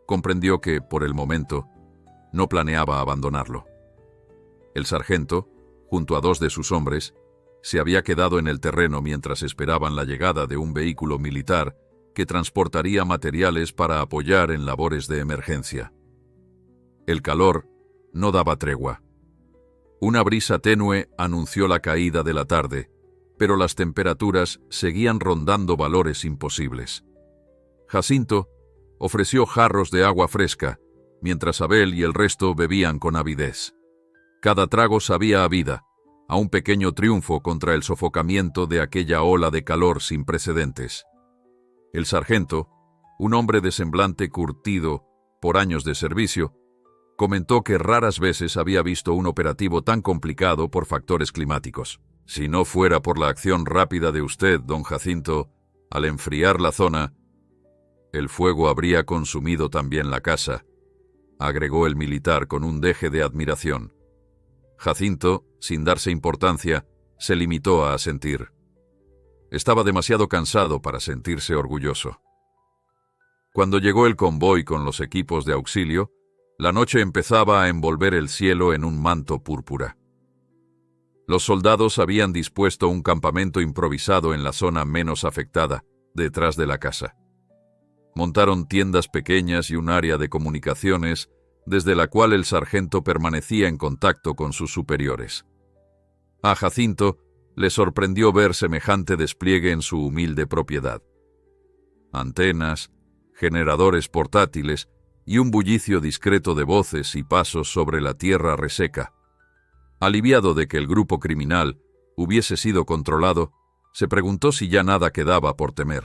comprendió que, por el momento, no planeaba abandonarlo. El sargento, junto a 2 de sus hombres, se había quedado en el terreno mientras esperaban la llegada de un vehículo militar que transportaría materiales para apoyar en labores de emergencia. El calor no daba tregua. Una brisa tenue anunció la caída de la tarde, pero las temperaturas seguían rondando valores imposibles. Jacinto ofreció jarros de agua fresca, mientras Abel y el resto bebían con avidez. Cada trago sabía a vida, a un pequeño triunfo contra el sofocamiento de aquella ola de calor sin precedentes. El sargento, un hombre de semblante curtido por años de servicio, comentó que raras veces había visto un operativo tan complicado por factores climáticos. Si no fuera por la acción rápida de usted, don Jacinto, al enfriar la zona, el fuego habría consumido también la casa, agregó el militar con un deje de admiración. Jacinto, sin darse importancia, se limitó a asentir. Estaba demasiado cansado para sentirse orgulloso. Cuando llegó el convoy con los equipos de auxilio, la noche empezaba a envolver el cielo en un manto púrpura. Los soldados habían dispuesto un campamento improvisado en la zona menos afectada, detrás de la casa. Montaron tiendas pequeñas y un área de comunicaciones desde la cual el sargento permanecía en contacto con sus superiores. A Jacinto le sorprendió ver semejante despliegue en su humilde propiedad. Antenas, generadores portátiles y un bullicio discreto de voces y pasos sobre la tierra reseca. Aliviado de que el grupo criminal hubiese sido controlado, se preguntó si ya nada quedaba por temer.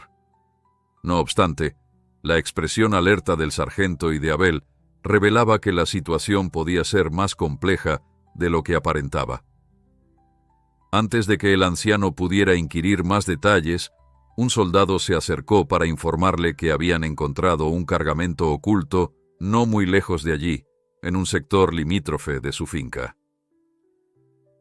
No obstante, la expresión alerta del sargento y de Abel revelaba que la situación podía ser más compleja de lo que aparentaba. Antes de que el anciano pudiera inquirir más detalles, un soldado se acercó para informarle que habían encontrado un cargamento oculto no muy lejos de allí, en un sector limítrofe de su finca.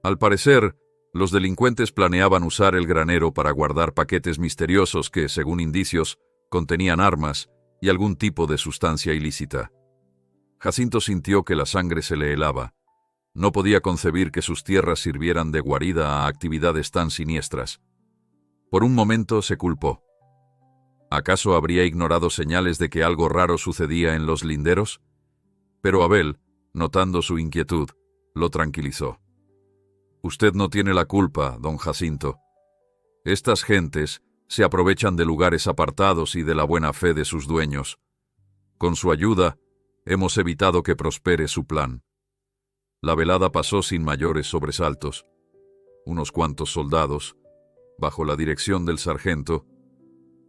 Al parecer, los delincuentes planeaban usar el granero para guardar paquetes misteriosos que, según indicios, contenían armas y algún tipo de sustancia ilícita. Jacinto sintió que la sangre se le helaba, No podía concebir que sus tierras sirvieran de guarida a actividades tan siniestras. Por un momento se culpó. ¿Acaso habría ignorado señales de que algo raro sucedía en los linderos? Pero Abel, notando su inquietud, lo tranquilizó. Usted no tiene la culpa, don Jacinto. Estas gentes se aprovechan de lugares apartados y de la buena fe de sus dueños. Con su ayuda, hemos evitado que prospere su plan. La velada pasó sin mayores sobresaltos. Unos cuantos soldados, bajo la dirección del sargento,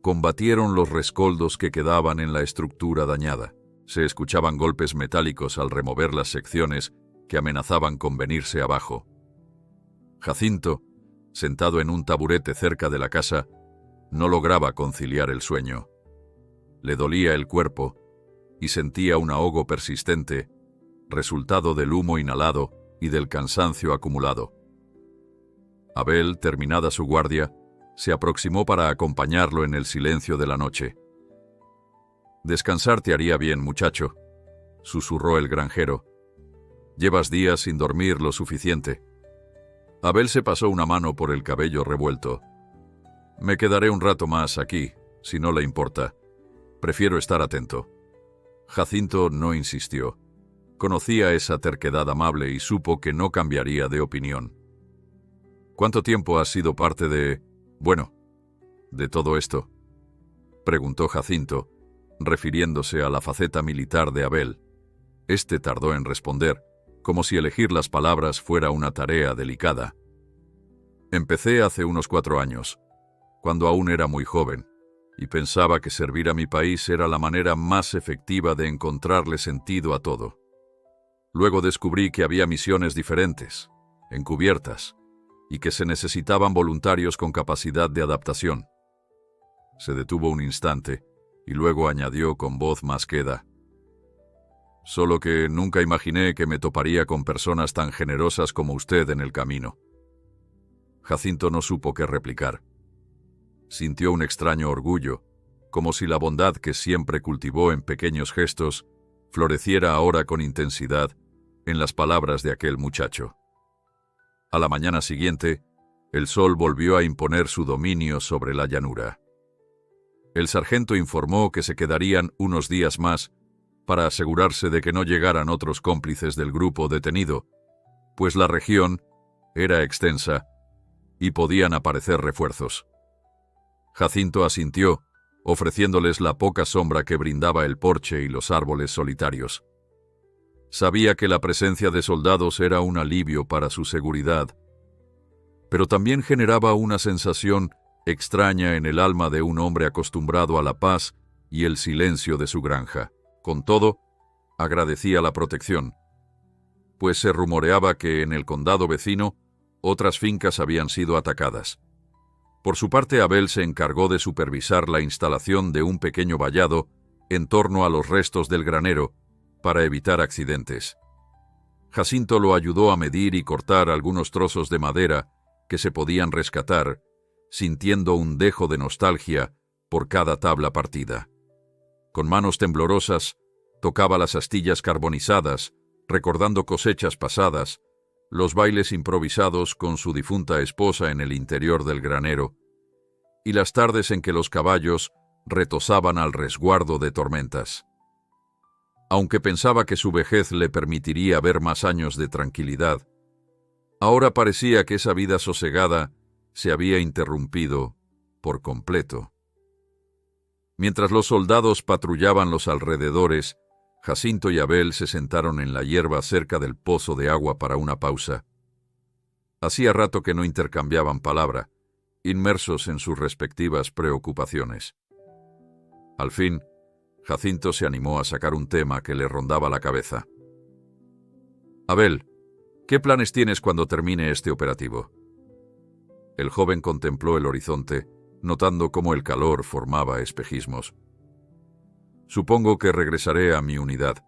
combatieron los rescoldos que quedaban en la estructura dañada. Se escuchaban golpes metálicos al remover las secciones que amenazaban con venirse abajo. Jacinto, sentado en un taburete cerca de la casa, no lograba conciliar el sueño. Le dolía el cuerpo y sentía un ahogo persistente, resultado del humo inhalado y del cansancio acumulado. Abel, terminada su guardia, se aproximó para acompañarlo en el silencio de la noche. «Descansar te haría bien, muchacho», susurró el granjero. «Llevas días sin dormir lo suficiente». Abel se pasó una mano por el cabello revuelto. «Me quedaré un rato más aquí, si no le importa. Prefiero estar atento». Jacinto no insistió. Conocía esa terquedad amable y supo que no cambiaría de opinión. «¿Cuánto tiempo has sido parte de todo esto?», preguntó Jacinto, refiriéndose a la faceta militar de Abel. Este tardó en responder, como si elegir las palabras fuera una tarea delicada. «Empecé hace unos 4 años, cuando aún era muy joven, y pensaba que servir a mi país era la manera más efectiva de encontrarle sentido a todo. Luego descubrí que había misiones diferentes, encubiertas, y que se necesitaban voluntarios con capacidad de adaptación». Se detuvo un instante y luego añadió con voz más queda: «Solo que nunca imaginé que me toparía con personas tan generosas como usted en el camino». Jacinto no supo qué replicar. Sintió un extraño orgullo, como si la bondad que siempre cultivó en pequeños gestos floreciera ahora con intensidad en las palabras de aquel muchacho. A la mañana siguiente, el sol volvió a imponer su dominio sobre la llanura. El sargento informó que se quedarían unos días más para asegurarse de que no llegaran otros cómplices del grupo detenido, pues la región era extensa y podían aparecer refuerzos. Jacinto asintió, ofreciéndoles la poca sombra que brindaba el porche y los árboles solitarios. Sabía que la presencia de soldados era un alivio para su seguridad, pero también generaba una sensación extraña en el alma de un hombre acostumbrado a la paz y el silencio de su granja. Con todo, agradecía la protección, pues se rumoreaba que en el condado vecino otras fincas habían sido atacadas. Por su parte, Abel se encargó de supervisar la instalación de un pequeño vallado en torno a los restos del granero para evitar accidentes. Jacinto lo ayudó a medir y cortar algunos trozos de madera que se podían rescatar, sintiendo un dejo de nostalgia por cada tabla partida. Con manos temblorosas, tocaba las astillas carbonizadas, recordando cosechas pasadas, los bailes improvisados con su difunta esposa en el interior del granero, y las tardes en que los caballos retozaban al resguardo de tormentas. Aunque pensaba que su vejez le permitiría ver más años de tranquilidad, ahora parecía que esa vida sosegada se había interrumpido por completo. Mientras los soldados patrullaban los alrededores, Jacinto y Abel se sentaron en la hierba cerca del pozo de agua para una pausa. Hacía rato que no intercambiaban palabra, inmersos en sus respectivas preocupaciones. Al fin, Jacinto se animó a sacar un tema que le rondaba la cabeza. «Abel, ¿qué planes tienes cuando termine este operativo?». El joven contempló el horizonte, notando cómo el calor formaba espejismos. «Supongo que regresaré a mi unidad.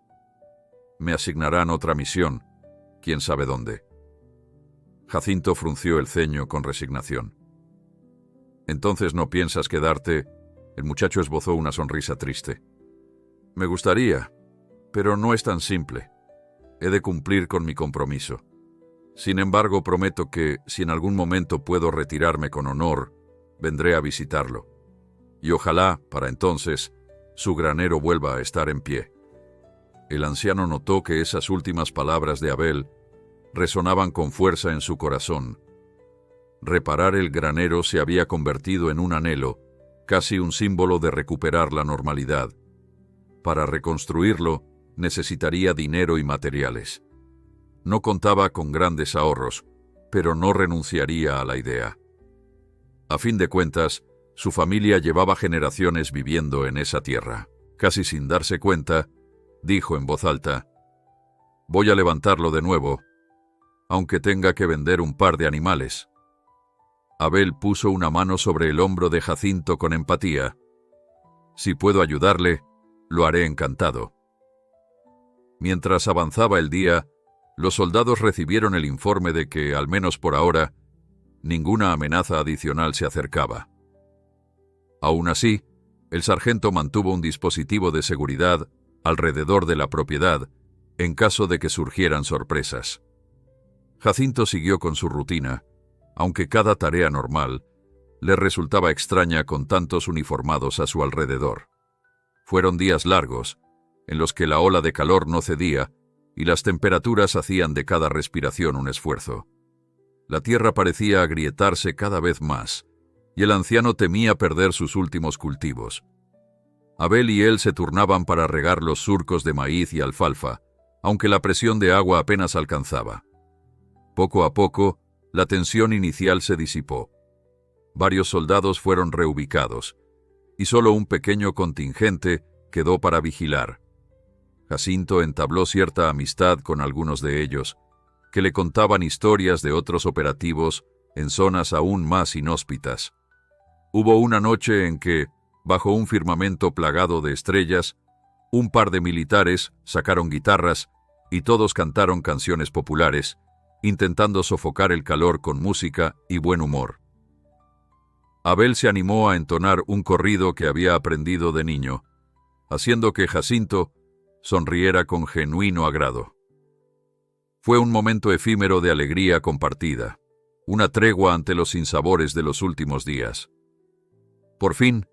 Me asignarán otra misión, quién sabe dónde». Jacinto frunció el ceño con resignación. «¿Entonces no piensas quedarte?». El muchacho esbozó una sonrisa triste. «Me gustaría, pero no es tan simple. he de cumplir con mi compromiso. Sin embargo, prometo que, si en algún momento puedo retirarme con honor, vendré a visitarlo. Y ojalá, para entonces, su granero vuelva a estar en pie. El anciano notó que esas últimas palabras de Abel resonaban con fuerza en su corazón. Reparar el granero se había convertido en un anhelo, casi un símbolo de recuperar la normalidad. Para reconstruirlo, necesitaría dinero y materiales. No contaba con grandes ahorros, pero no renunciaría a la idea. A fin de cuentas, su familia llevaba generaciones viviendo en esa tierra. Casi sin darse cuenta, dijo en voz alta: «Voy a levantarlo de nuevo, aunque tenga que vender un par de animales». Abel puso una mano sobre el hombro de Jacinto con empatía. «Si puedo ayudarle, lo haré encantado». Mientras avanzaba el día, los soldados recibieron el informe de que, al menos por ahora, ninguna amenaza adicional se acercaba. Aún así, el sargento mantuvo un dispositivo de seguridad alrededor de la propiedad en caso de que surgieran sorpresas. Jacinto siguió con su rutina, aunque cada tarea normal le resultaba extraña con tantos uniformados a su alrededor. Fueron días largos, en los que la ola de calor no cedía y las temperaturas hacían de cada respiración un esfuerzo. La tierra parecía agrietarse cada vez más, y el anciano temía perder sus últimos cultivos. Abel y él se turnaban para regar los surcos de maíz y alfalfa, aunque la presión de agua apenas alcanzaba. Poco a poco, la tensión inicial se disipó. Varios soldados fueron reubicados, y solo un pequeño contingente quedó para vigilar. Jacinto entabló cierta amistad con algunos de ellos, que le contaban historias de otros operativos en zonas aún más inhóspitas. Hubo una noche en que, bajo un firmamento plagado de estrellas, un par de militares sacaron guitarras y todos cantaron canciones populares, intentando sofocar el calor con música y buen humor. Abel se animó a entonar un corrido que había aprendido de niño, haciendo que Jacinto sonriera con genuino agrado. Fue un momento efímero de alegría compartida, una tregua ante los sinsabores de los últimos días. Por fin,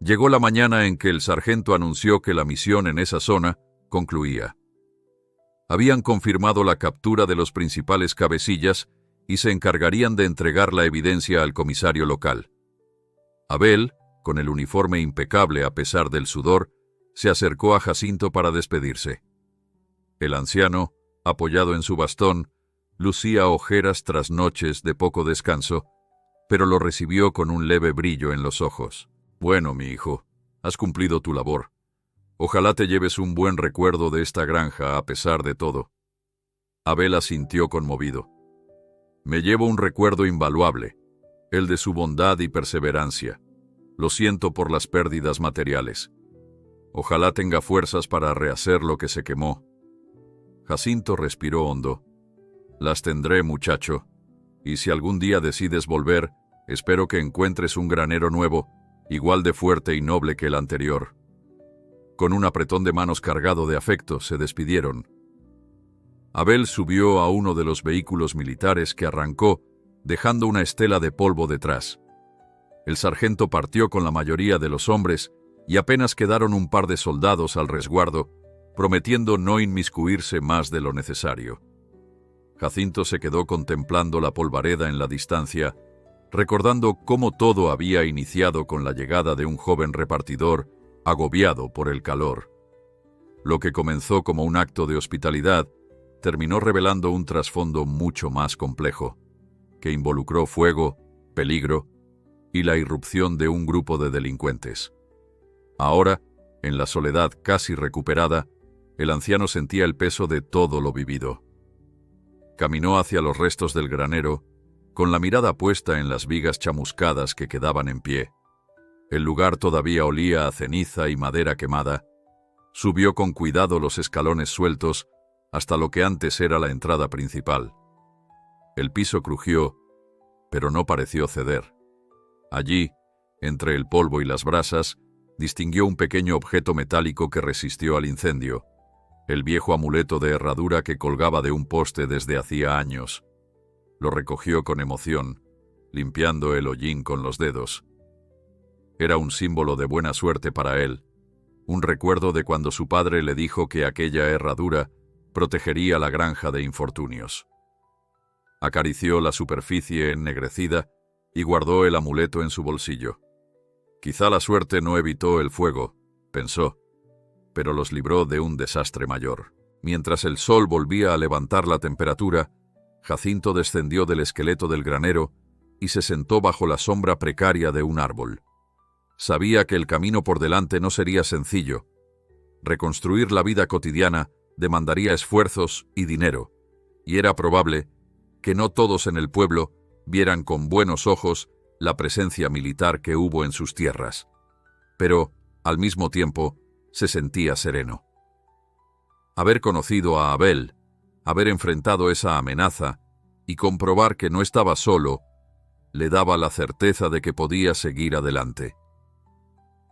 llegó la mañana en que el sargento anunció que la misión en esa zona concluía. Habían confirmado la captura de los principales cabecillas y se encargarían de entregar la evidencia al comisario local. Abel, con el uniforme impecable a pesar del sudor, se acercó a Jacinto para despedirse. El anciano, apoyado en su bastón, lucía ojeras tras noches de poco descanso, pero lo recibió con un leve brillo en los ojos. «Bueno, mi hijo, has cumplido tu labor. Ojalá te lleves un buen recuerdo de esta granja a pesar de todo». Abel asintió conmovido. «Me llevo un recuerdo invaluable, el de su bondad y perseverancia. Lo siento por las pérdidas materiales. Ojalá tenga fuerzas para rehacer lo que se quemó». Jacinto respiró hondo. «Las tendré, muchacho, y si algún día decides volver, espero que encuentres un granero nuevo, igual de fuerte y noble que el anterior». Con un apretón de manos cargado de afecto, se despidieron. Abel subió a uno de los vehículos militares que arrancó, dejando una estela de polvo detrás. El sargento partió con la mayoría de los hombres y apenas quedaron un par de soldados al resguardo, prometiendo no inmiscuirse más de lo necesario. Jacinto se quedó contemplando la polvareda en la distancia, recordando cómo todo había iniciado con la llegada de un joven repartidor agobiado por el calor. Lo que comenzó como un acto de hospitalidad terminó revelando un trasfondo mucho más complejo, que involucró fuego, peligro y la irrupción de un grupo de delincuentes. Ahora, en la soledad casi recuperada, el anciano sentía el peso de todo lo vivido. Caminó hacia los restos del granero, con la mirada puesta en las vigas chamuscadas que quedaban en pie. El lugar todavía olía a ceniza y madera quemada. Subió con cuidado los escalones sueltos hasta lo que antes era la entrada principal. El piso crujió, pero no pareció ceder. Allí, entre el polvo y las brasas, distinguió un pequeño objeto metálico que resistió al incendio. el viejo amuleto de herradura que colgaba de un poste desde hacía años. Lo recogió con emoción, limpiando el hollín con los dedos. Era un símbolo de buena suerte para él, un recuerdo de cuando su padre le dijo que aquella herradura protegería la granja de infortunios. Acarició la superficie ennegrecida y guardó el amuleto en su bolsillo. Quizá la suerte no evitó el fuego, pensó, pero los libró de un desastre mayor. Mientras el sol volvía a levantar la temperatura, Jacinto descendió del esqueleto del granero y se sentó bajo la sombra precaria de un árbol. Sabía que el camino por delante no sería sencillo. Reconstruir la vida cotidiana demandaría esfuerzos y dinero, y era probable que no todos en el pueblo vieran con buenos ojos la presencia militar que hubo en sus tierras. Pero, al mismo tiempo, se sentía sereno. Haber conocido a Abel, haber enfrentado esa amenaza y comprobar que no estaba solo, le daba la certeza de que podía seguir adelante.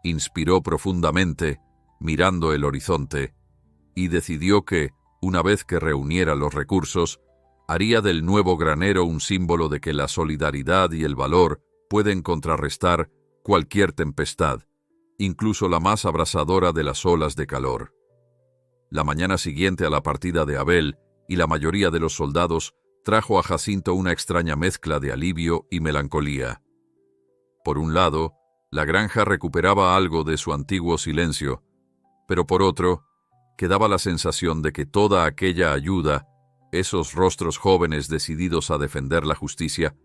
Inspiró profundamente, mirando el horizonte, y decidió que, una vez que reuniera los recursos, haría del nuevo granero un símbolo de que la solidaridad y el valor pueden contrarrestar cualquier tempestad, incluso la más abrasadora de las olas de calor. La mañana siguiente a la partida de Abel y la mayoría de los soldados trajo a Jacinto una extraña mezcla de alivio y melancolía. Por un lado, la granja recuperaba algo de su antiguo silencio, pero por otro, quedaba la sensación de que toda aquella ayuda, esos rostros jóvenes decididos a defender la justicia,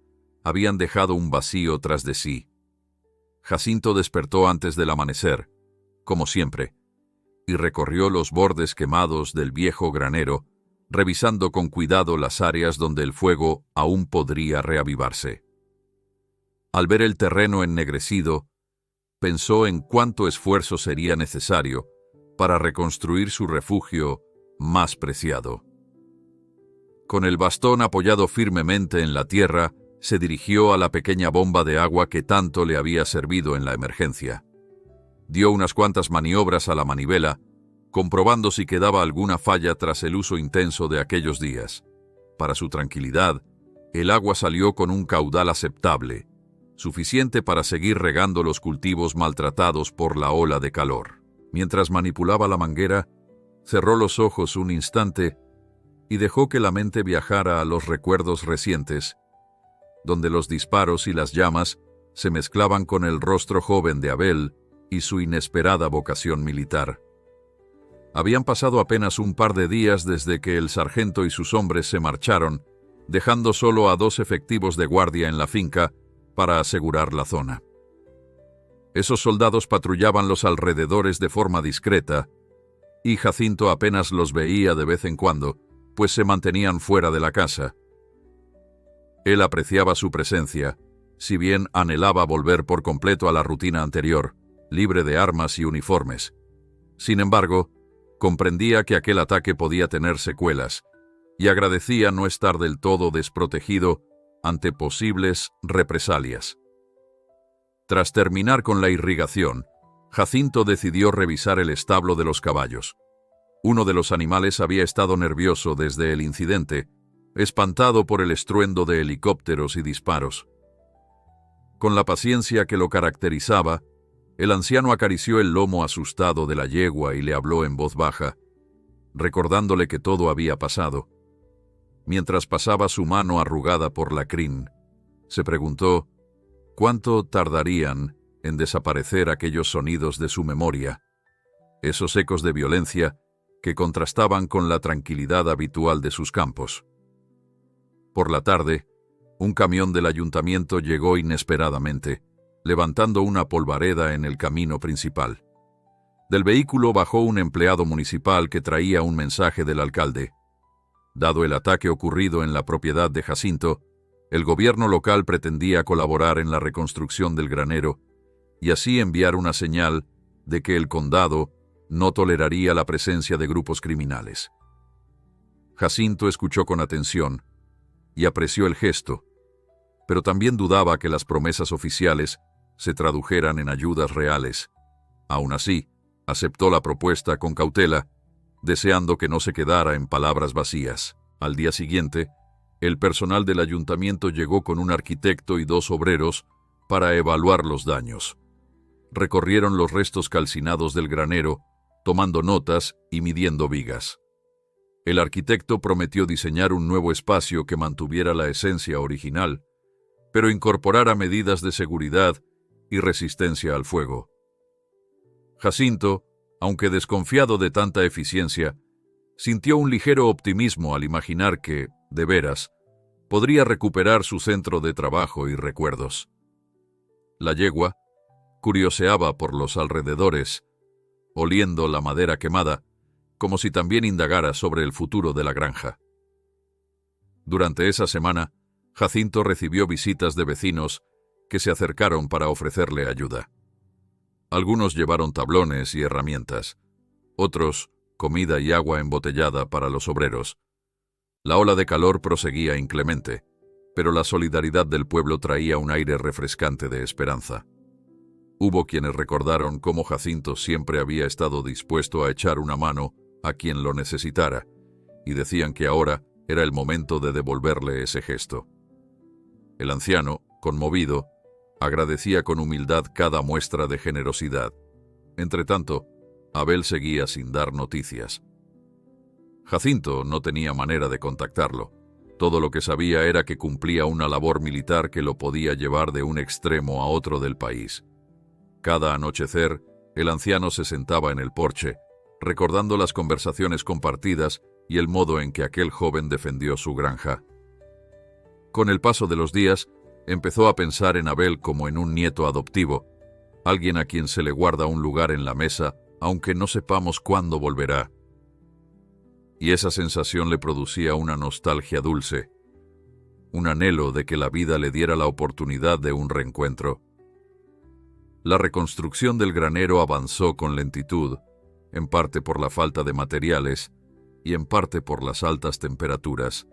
habían dejado un vacío tras de sí. Jacinto despertó antes del amanecer, como siempre, y recorrió los bordes quemados del viejo granero, revisando con cuidado las áreas donde el fuego aún podría reavivarse. Al ver el terreno ennegrecido, pensó en cuánto esfuerzo sería necesario para reconstruir su refugio más preciado. Con el bastón apoyado firmemente en la tierra, se dirigió a la pequeña bomba de agua que tanto le había servido en la emergencia. Dio unas cuantas maniobras a la manivela, comprobando si quedaba alguna falla tras el uso intenso de aquellos días. Para su tranquilidad, el agua salió con un caudal aceptable, suficiente para seguir regando los cultivos maltratados por la ola de calor. Mientras manipulaba la manguera, cerró los ojos un instante y dejó que la mente viajara a los recuerdos recientes, donde los disparos y las llamas se mezclaban con el rostro joven de Abel y su inesperada vocación militar. Habían pasado apenas un par de días desde que el sargento y sus hombres se marcharon, dejando solo a 2 efectivos de guardia en la finca para asegurar la zona. Esos soldados patrullaban los alrededores de forma discreta, y Jacinto apenas los veía de vez en cuando, pues se mantenían fuera de la casa. Él apreciaba su presencia, si bien anhelaba volver por completo a la rutina anterior, libre de armas y uniformes. Sin embargo, comprendía que aquel ataque podía tener secuelas, y agradecía no estar del todo desprotegido ante posibles represalias. Tras terminar con la irrigación, Jacinto decidió revisar el establo de los caballos. Uno de los animales había estado nervioso desde el incidente, espantado por el estruendo de helicópteros y disparos. Con la paciencia que lo caracterizaba, el anciano acarició el lomo asustado de la yegua y le habló en voz baja, recordándole que todo había pasado. Mientras pasaba su mano arrugada por la crin, se preguntó cuánto tardarían en desaparecer aquellos sonidos de su memoria, esos ecos de violencia que contrastaban con la tranquilidad habitual de sus campos. Por la tarde, un camión del ayuntamiento llegó inesperadamente, levantando una polvareda en el camino principal. Del vehículo bajó un empleado municipal que traía un mensaje del alcalde. Dado el ataque ocurrido en la propiedad de Jacinto, el gobierno local pretendía colaborar en la reconstrucción del granero y así enviar una señal de que el condado no toleraría la presencia de grupos criminales. Jacinto escuchó con atención y apreció el gesto, pero también dudaba que las promesas oficiales se tradujeran en ayudas reales. Aún así, aceptó la propuesta con cautela, deseando que no se quedara en palabras vacías. Al día siguiente, el personal del ayuntamiento llegó con un arquitecto y 2 obreros para evaluar los daños. Recorrieron los restos calcinados del granero, tomando notas y midiendo vigas. El arquitecto prometió diseñar un nuevo espacio que mantuviera la esencia original, pero incorporara medidas de seguridad y resistencia al fuego. Jacinto, aunque desconfiado de tanta eficiencia, sintió un ligero optimismo al imaginar que, de veras, podría recuperar su centro de trabajo y recuerdos. La yegua curioseaba por los alrededores, oliendo la madera quemada, como si también indagara sobre el futuro de la granja. Durante esa semana, Jacinto recibió visitas de vecinos que se acercaron para ofrecerle ayuda. Algunos llevaron tablones y herramientas, otros comida y agua embotellada para los obreros. La ola de calor proseguía inclemente, pero la solidaridad del pueblo traía un aire refrescante de esperanza. Hubo quienes recordaron cómo Jacinto siempre había estado dispuesto a echar una mano a quien lo necesitara, y decían que ahora era el momento de devolverle ese gesto. El anciano, conmovido, agradecía con humildad cada muestra de generosidad. Entretanto, Abel seguía sin dar noticias. Jacinto no tenía manera de contactarlo. Todo lo que sabía era que cumplía una labor militar que lo podía llevar de un extremo a otro del país. Cada anochecer, el anciano se sentaba en el porche, recordando las conversaciones compartidas y el modo en que aquel joven defendió su granja. Con el paso de los días, empezó a pensar en Abel como en un nieto adoptivo, alguien a quien se le guarda un lugar en la mesa, aunque no sepamos cuándo volverá. Y esa sensación le producía una nostalgia dulce, un anhelo de que la vida le diera la oportunidad de un reencuentro. La reconstrucción del granero avanzó con lentitud, en parte por la falta de materiales y en parte por las altas temperaturas,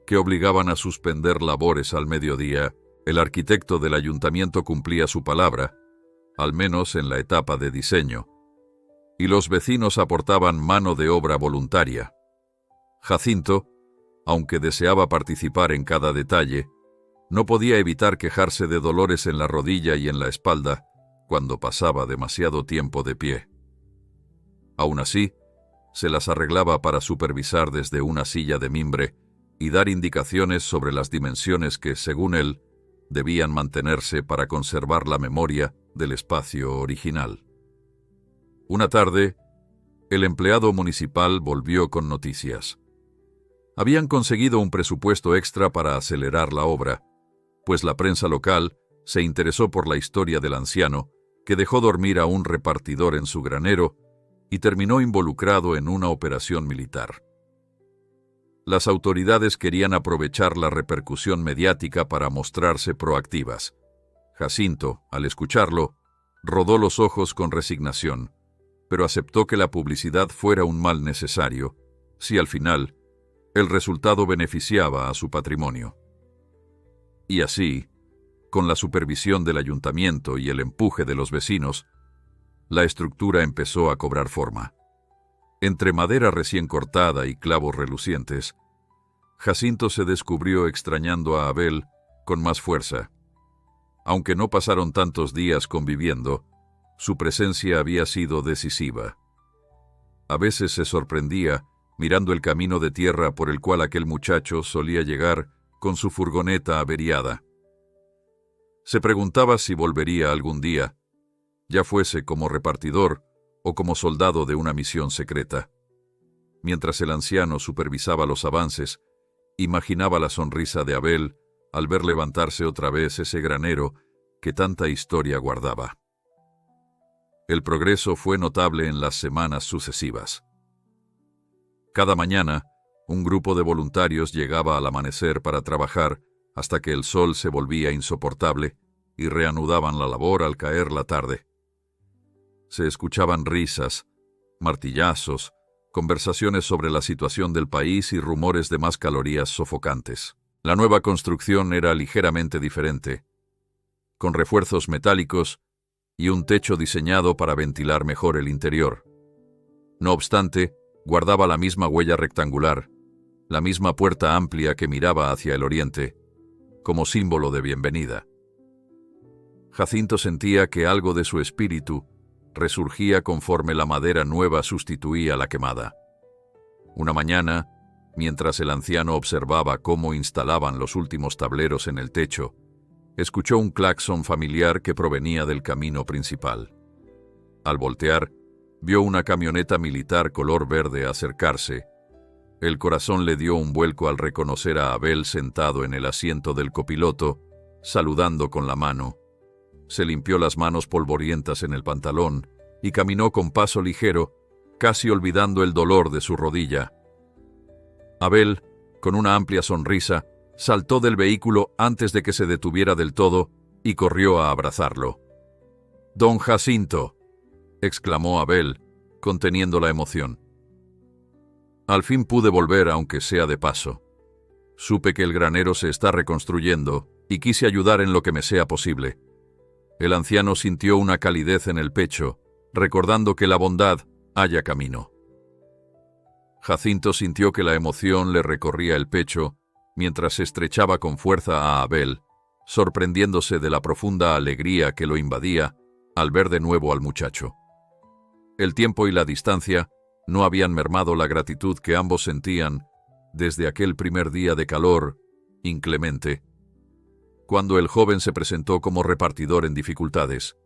que obligaban a suspender labores al mediodía. El arquitecto del ayuntamiento cumplía su palabra, al menos en la etapa de diseño, y los vecinos aportaban mano de obra voluntaria. Jacinto, aunque deseaba participar en cada detalle, no podía evitar quejarse de dolores en la rodilla y en la espalda cuando pasaba demasiado tiempo de pie. Aún así, se las arreglaba para supervisar desde una silla de mimbre y dar indicaciones sobre las dimensiones que, según él, debían mantenerse para conservar la memoria del espacio original. Una tarde, el empleado municipal volvió con noticias. Habían conseguido un presupuesto extra para acelerar la obra, pues la prensa local se interesó por la historia del anciano, que dejó dormir a un repartidor en su granero y terminó involucrado en una operación militar. Las autoridades querían aprovechar la repercusión mediática para mostrarse proactivas. Jacinto, al escucharlo, rodó los ojos con resignación, pero aceptó que la publicidad fuera un mal necesario, si al final el resultado beneficiaba a su patrimonio. Y así, con la supervisión del ayuntamiento y el empuje de los vecinos, la estructura empezó a cobrar forma. Entre madera recién cortada y clavos relucientes, Jacinto se descubrió extrañando a Abel con más fuerza. Aunque no pasaron tantos días conviviendo, su presencia había sido decisiva. A veces se sorprendía mirando el camino de tierra por el cual aquel muchacho solía llegar con su furgoneta averiada. Se preguntaba si volvería algún día, ya fuese como repartidor o como soldado de una misión secreta. Mientras el anciano supervisaba los avances, imaginaba la sonrisa de Abel al ver levantarse otra vez ese granero que tanta historia guardaba. El progreso fue notable en las semanas sucesivas. Cada mañana, un grupo de voluntarios llegaba al amanecer para trabajar hasta que el sol se volvía insoportable y reanudaban la labor al caer la tarde. Se escuchaban risas, martillazos, conversaciones sobre la situación del país y rumores de más calorías sofocantes. La nueva construcción era ligeramente diferente, con refuerzos metálicos y un techo diseñado para ventilar mejor el interior. No obstante, guardaba la misma huella rectangular, la misma puerta amplia que miraba hacia el oriente, como símbolo de bienvenida. Jacinto sentía que algo de su espíritu resurgía conforme la madera nueva sustituía la quemada. Una mañana, mientras el anciano observaba cómo instalaban los últimos tableros en el techo, escuchó un claxon familiar que provenía del camino principal. Al voltear, vio una camioneta militar color verde acercarse. El corazón le dio un vuelco al reconocer a Abel sentado en el asiento del copiloto, saludando con la mano. Se limpió las manos polvorientas en el pantalón y caminó con paso ligero, casi olvidando el dolor de su rodilla. Abel, con una amplia sonrisa, saltó del vehículo antes de que se detuviera del todo y corrió a abrazarlo. «Don Jacinto», exclamó Abel, conteniendo la emoción. «Al fin pude volver, aunque sea de paso. Supe que el granero se está reconstruyendo y quise ayudar en lo que me sea posible». El anciano sintió una calidez en el pecho, recordando que la bondad halla camino. Jacinto sintió que la emoción le recorría el pecho mientras estrechaba con fuerza a Abel, sorprendiéndose de la profunda alegría que lo invadía al ver de nuevo al muchacho. El tiempo y la distancia no habían mermado la gratitud que ambos sentían desde aquel primer día de calor inclemente, cuando el joven se presentó como repartidor en dificultades.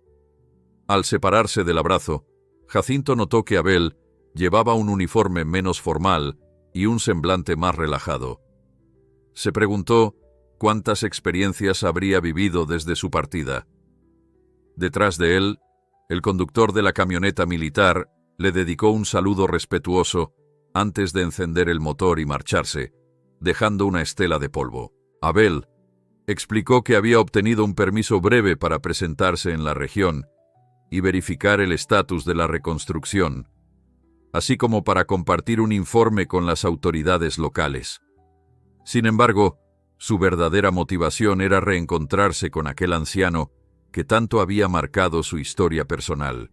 Al separarse del abrazo, Jacinto notó que Abel llevaba un uniforme menos formal y un semblante más relajado. Se preguntó cuántas experiencias habría vivido desde su partida. Detrás de él, el conductor de la camioneta militar le dedicó un saludo respetuoso antes de encender el motor y marcharse, dejando una estela de polvo. Abel explicó que había obtenido un permiso breve para presentarse en la región y verificar el estatus de la reconstrucción, así como para compartir un informe con las autoridades locales. Sin embargo, su verdadera motivación era reencontrarse con aquel anciano que tanto había marcado su historia personal.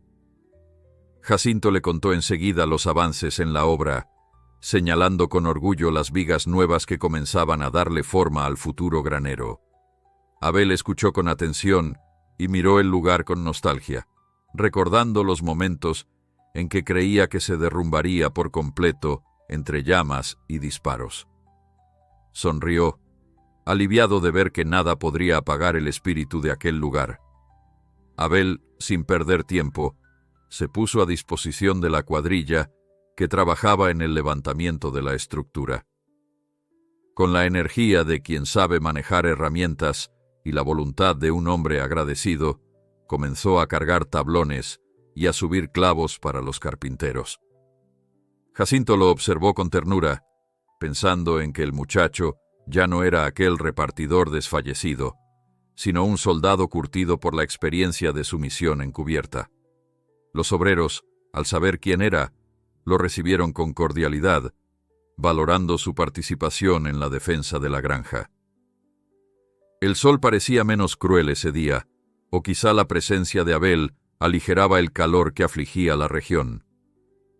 Jacinto le contó enseguida los avances en la obra, señalando con orgullo las vigas nuevas que comenzaban a darle forma al futuro granero. Abel escuchó con atención y miró el lugar con nostalgia, recordando los momentos en que creía que se derrumbaría por completo entre llamas y disparos. Sonrió, aliviado de ver que nada podría apagar el espíritu de aquel lugar. Abel, sin perder tiempo, se puso a disposición de la cuadrilla que trabajaba en el levantamiento de la estructura. Con la energía de quien sabe manejar herramientas y la voluntad de un hombre agradecido, comenzó a cargar tablones y a subir clavos para los carpinteros. Jacinto lo observó con ternura, pensando en que el muchacho ya no era aquel repartidor desfallecido, sino un soldado curtido por la experiencia de su misión encubierta. Los obreros, al saber quién era, lo recibieron con cordialidad, valorando su participación en la defensa de la granja. El sol parecía menos cruel ese día, o quizá la presencia de Abel aligeraba el calor que afligía la región.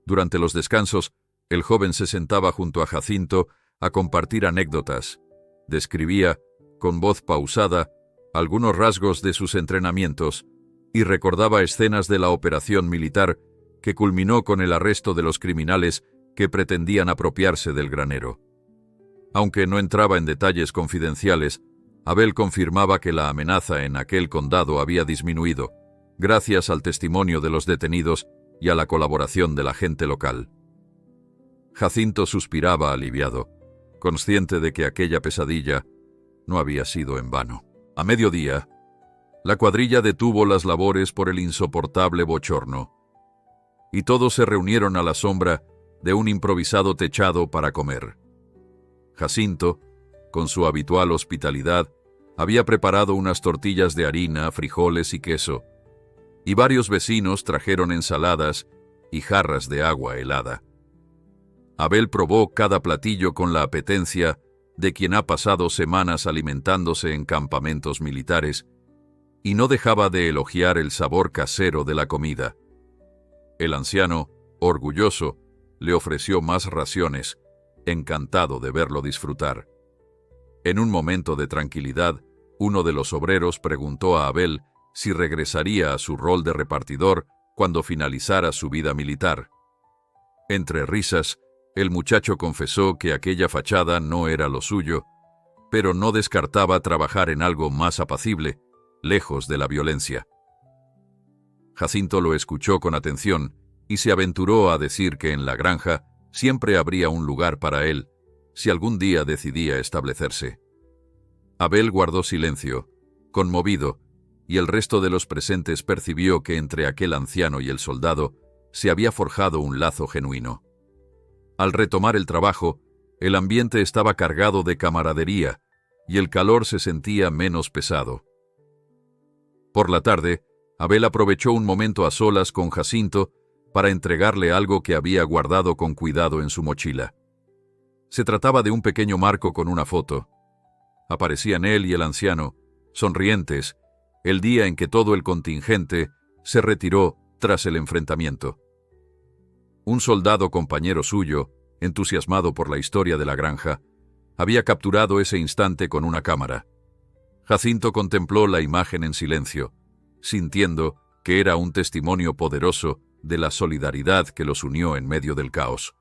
Durante los descansos, el joven se sentaba junto a Jacinto a compartir anécdotas. Describía, con voz pausada, algunos rasgos de sus entrenamientos y recordaba escenas de la operación militar que culminó con el arresto de los criminales que pretendían apropiarse del granero. Aunque no entraba en detalles confidenciales, Abel confirmaba que la amenaza en aquel condado había disminuido, gracias al testimonio de los detenidos y a la colaboración de la gente local. Jacinto suspiraba aliviado, consciente de que aquella pesadilla no había sido en vano. A mediodía, la cuadrilla detuvo las labores por el insoportable bochorno, y todos se reunieron a la sombra de un improvisado techado para comer. Jacinto, con su habitual hospitalidad, había preparado unas tortillas de harina, frijoles y queso, y varios vecinos trajeron ensaladas y jarras de agua helada. Abel probó cada platillo con la apetencia de quien ha pasado semanas alimentándose en campamentos militares y no dejaba de elogiar el sabor casero de la comida. El anciano, orgulloso, le ofreció más raciones, encantado de verlo disfrutar. En un momento de tranquilidad, uno de los obreros preguntó a Abel si regresaría a su rol de repartidor cuando finalizara su vida militar. Entre risas, el muchacho confesó que aquella fachada no era lo suyo, pero no descartaba trabajar en algo más apacible, lejos de la violencia. Jacinto lo escuchó con atención y se aventuró a decir que en la granja siempre habría un lugar para él, si algún día decidía establecerse. Abel guardó silencio, conmovido, y el resto de los presentes percibió que entre aquel anciano y el soldado se había forjado un lazo genuino. Al retomar el trabajo, el ambiente estaba cargado de camaradería y el calor se sentía menos pesado. Por la tarde, Abel aprovechó un momento a solas con Jacinto para entregarle algo que había guardado con cuidado en su mochila. Se trataba de un pequeño marco con una foto. Aparecían él y el anciano, sonrientes, el día en que todo el contingente se retiró tras el enfrentamiento. Un soldado compañero suyo, entusiasmado por la historia de la granja, había capturado ese instante con una cámara. Jacinto contempló la imagen en silencio, sintiendo que era un testimonio poderoso de la solidaridad que los unió en medio del caos.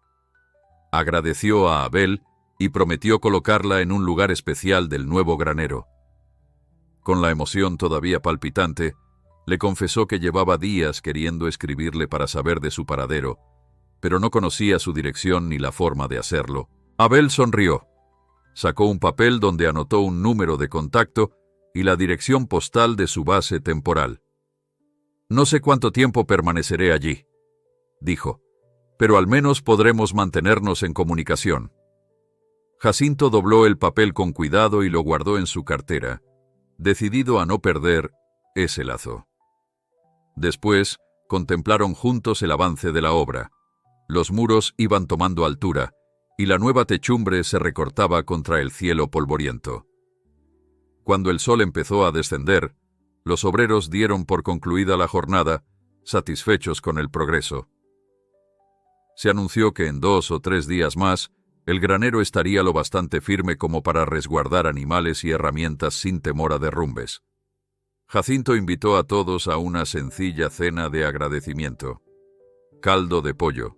Agradeció a Abel y prometió colocarla en un lugar especial del nuevo granero. Con la emoción todavía palpitante, le confesó que llevaba días queriendo escribirle para saber de su paradero, pero no conocía su dirección ni la forma de hacerlo. Abel sonrió. Sacó un papel donde anotó un número de contacto y la dirección postal de su base temporal. «No sé cuánto tiempo permaneceré allí», dijo, «pero al menos podremos mantenernos en comunicación». Jacinto dobló el papel con cuidado y lo guardó en su cartera, decidido a no perder ese lazo. Después, contemplaron juntos el avance de la obra. Los muros iban tomando altura, y la nueva techumbre se recortaba contra el cielo polvoriento. Cuando el sol empezó a descender, los obreros dieron por concluida la jornada, satisfechos con el progreso. Se anunció que en 2 o 3 días más, el granero estaría lo bastante firme como para resguardar animales y herramientas sin temor a derrumbes. Jacinto invitó a todos a una sencilla cena de agradecimiento. Caldo de pollo,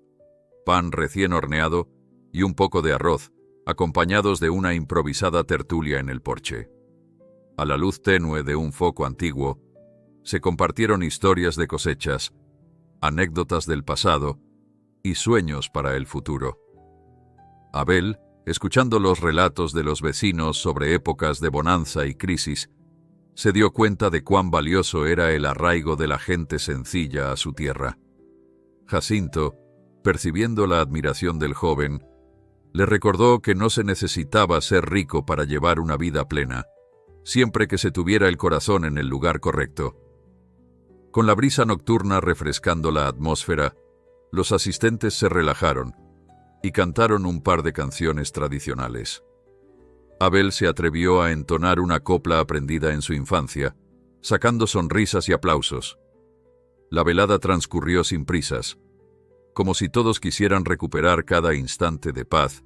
pan recién horneado y un poco de arroz, acompañados de una improvisada tertulia en el porche. A la luz tenue de un foco antiguo, se compartieron historias de cosechas, anécdotas del pasado y sueños para el futuro. Abel, escuchando los relatos de los vecinos sobre épocas de bonanza y crisis, se dio cuenta de cuán valioso era el arraigo de la gente sencilla a su tierra. Jacinto, percibiendo la admiración del joven, le recordó que no se necesitaba ser rico para llevar una vida plena, siempre que se tuviera el corazón en el lugar correcto. Con la brisa nocturna refrescando la atmósfera, los asistentes se relajaron y cantaron un par de canciones tradicionales. Abel se atrevió a entonar una copla aprendida en su infancia, sacando sonrisas y aplausos. La velada transcurrió sin prisas, como si todos quisieran recuperar cada instante de paz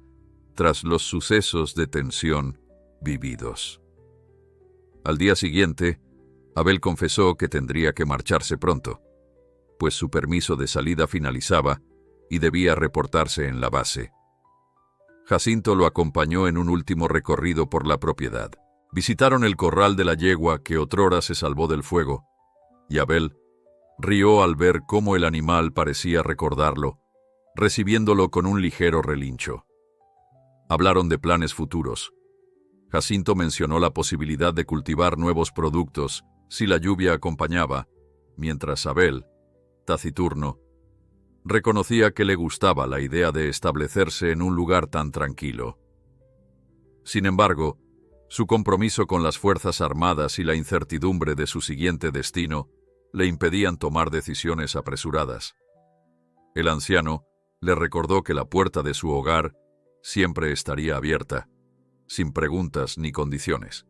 tras los sucesos de tensión vividos. Al día siguiente, Abel confesó que tendría que marcharse pronto, pues su permiso de salida finalizaba y debía reportarse en la base. Jacinto lo acompañó en un último recorrido por la propiedad. Visitaron el corral de la yegua que otrora se salvó del fuego, y Abel rió al ver cómo el animal parecía recordarlo, recibiéndolo con un ligero relincho. Hablaron de planes futuros. Jacinto mencionó la posibilidad de cultivar nuevos productos si la lluvia acompañaba, mientras Abel, taciturno, reconocía que le gustaba la idea de establecerse en un lugar tan tranquilo. Sin embargo, su compromiso con las Fuerzas Armadas y la incertidumbre de su siguiente destino le impedían tomar decisiones apresuradas. El anciano le recordó que la puerta de su hogar siempre estaría abierta, sin preguntas ni condiciones.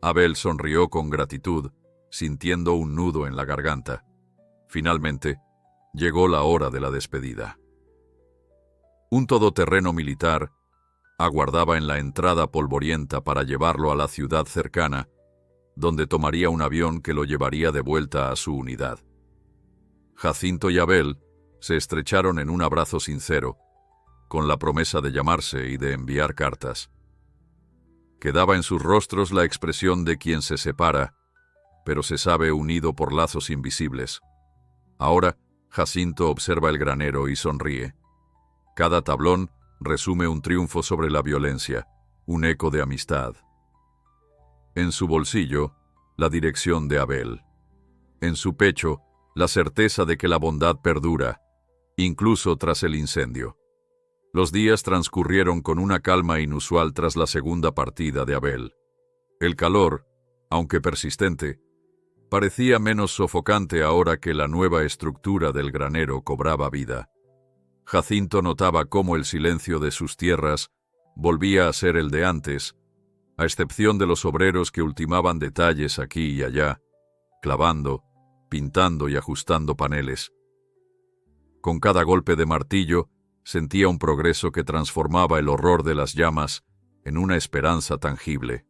Abel sonrió con gratitud, sintiendo un nudo en la garganta. Finalmente, llegó la hora de la despedida. Un todoterreno militar aguardaba en la entrada polvorienta para llevarlo a la ciudad cercana, donde tomaría un avión que lo llevaría de vuelta a su unidad. Jacinto y Abel se estrecharon en un abrazo sincero, con la promesa de llamarse y de enviar cartas. Quedaba en sus rostros la expresión de quien se separa, pero se sabe unido por lazos invisibles. Ahora, Jacinto observa el granero y sonríe. Cada tablón resume un triunfo sobre la violencia, un eco de amistad. En su bolsillo, la dirección de Abel. En su pecho, la certeza de que la bondad perdura, incluso tras el incendio. Los días transcurrieron con una calma inusual tras la segunda partida de Abel. El calor, aunque persistente, parecía menos sofocante ahora que la nueva estructura del granero cobraba vida. Jacinto notaba cómo el silencio de sus tierras volvía a ser el de antes, a excepción de los obreros que ultimaban detalles aquí y allá, clavando, pintando y ajustando paneles. Con cada golpe de martillo, sentía un progreso que transformaba el horror de las llamas en una esperanza tangible.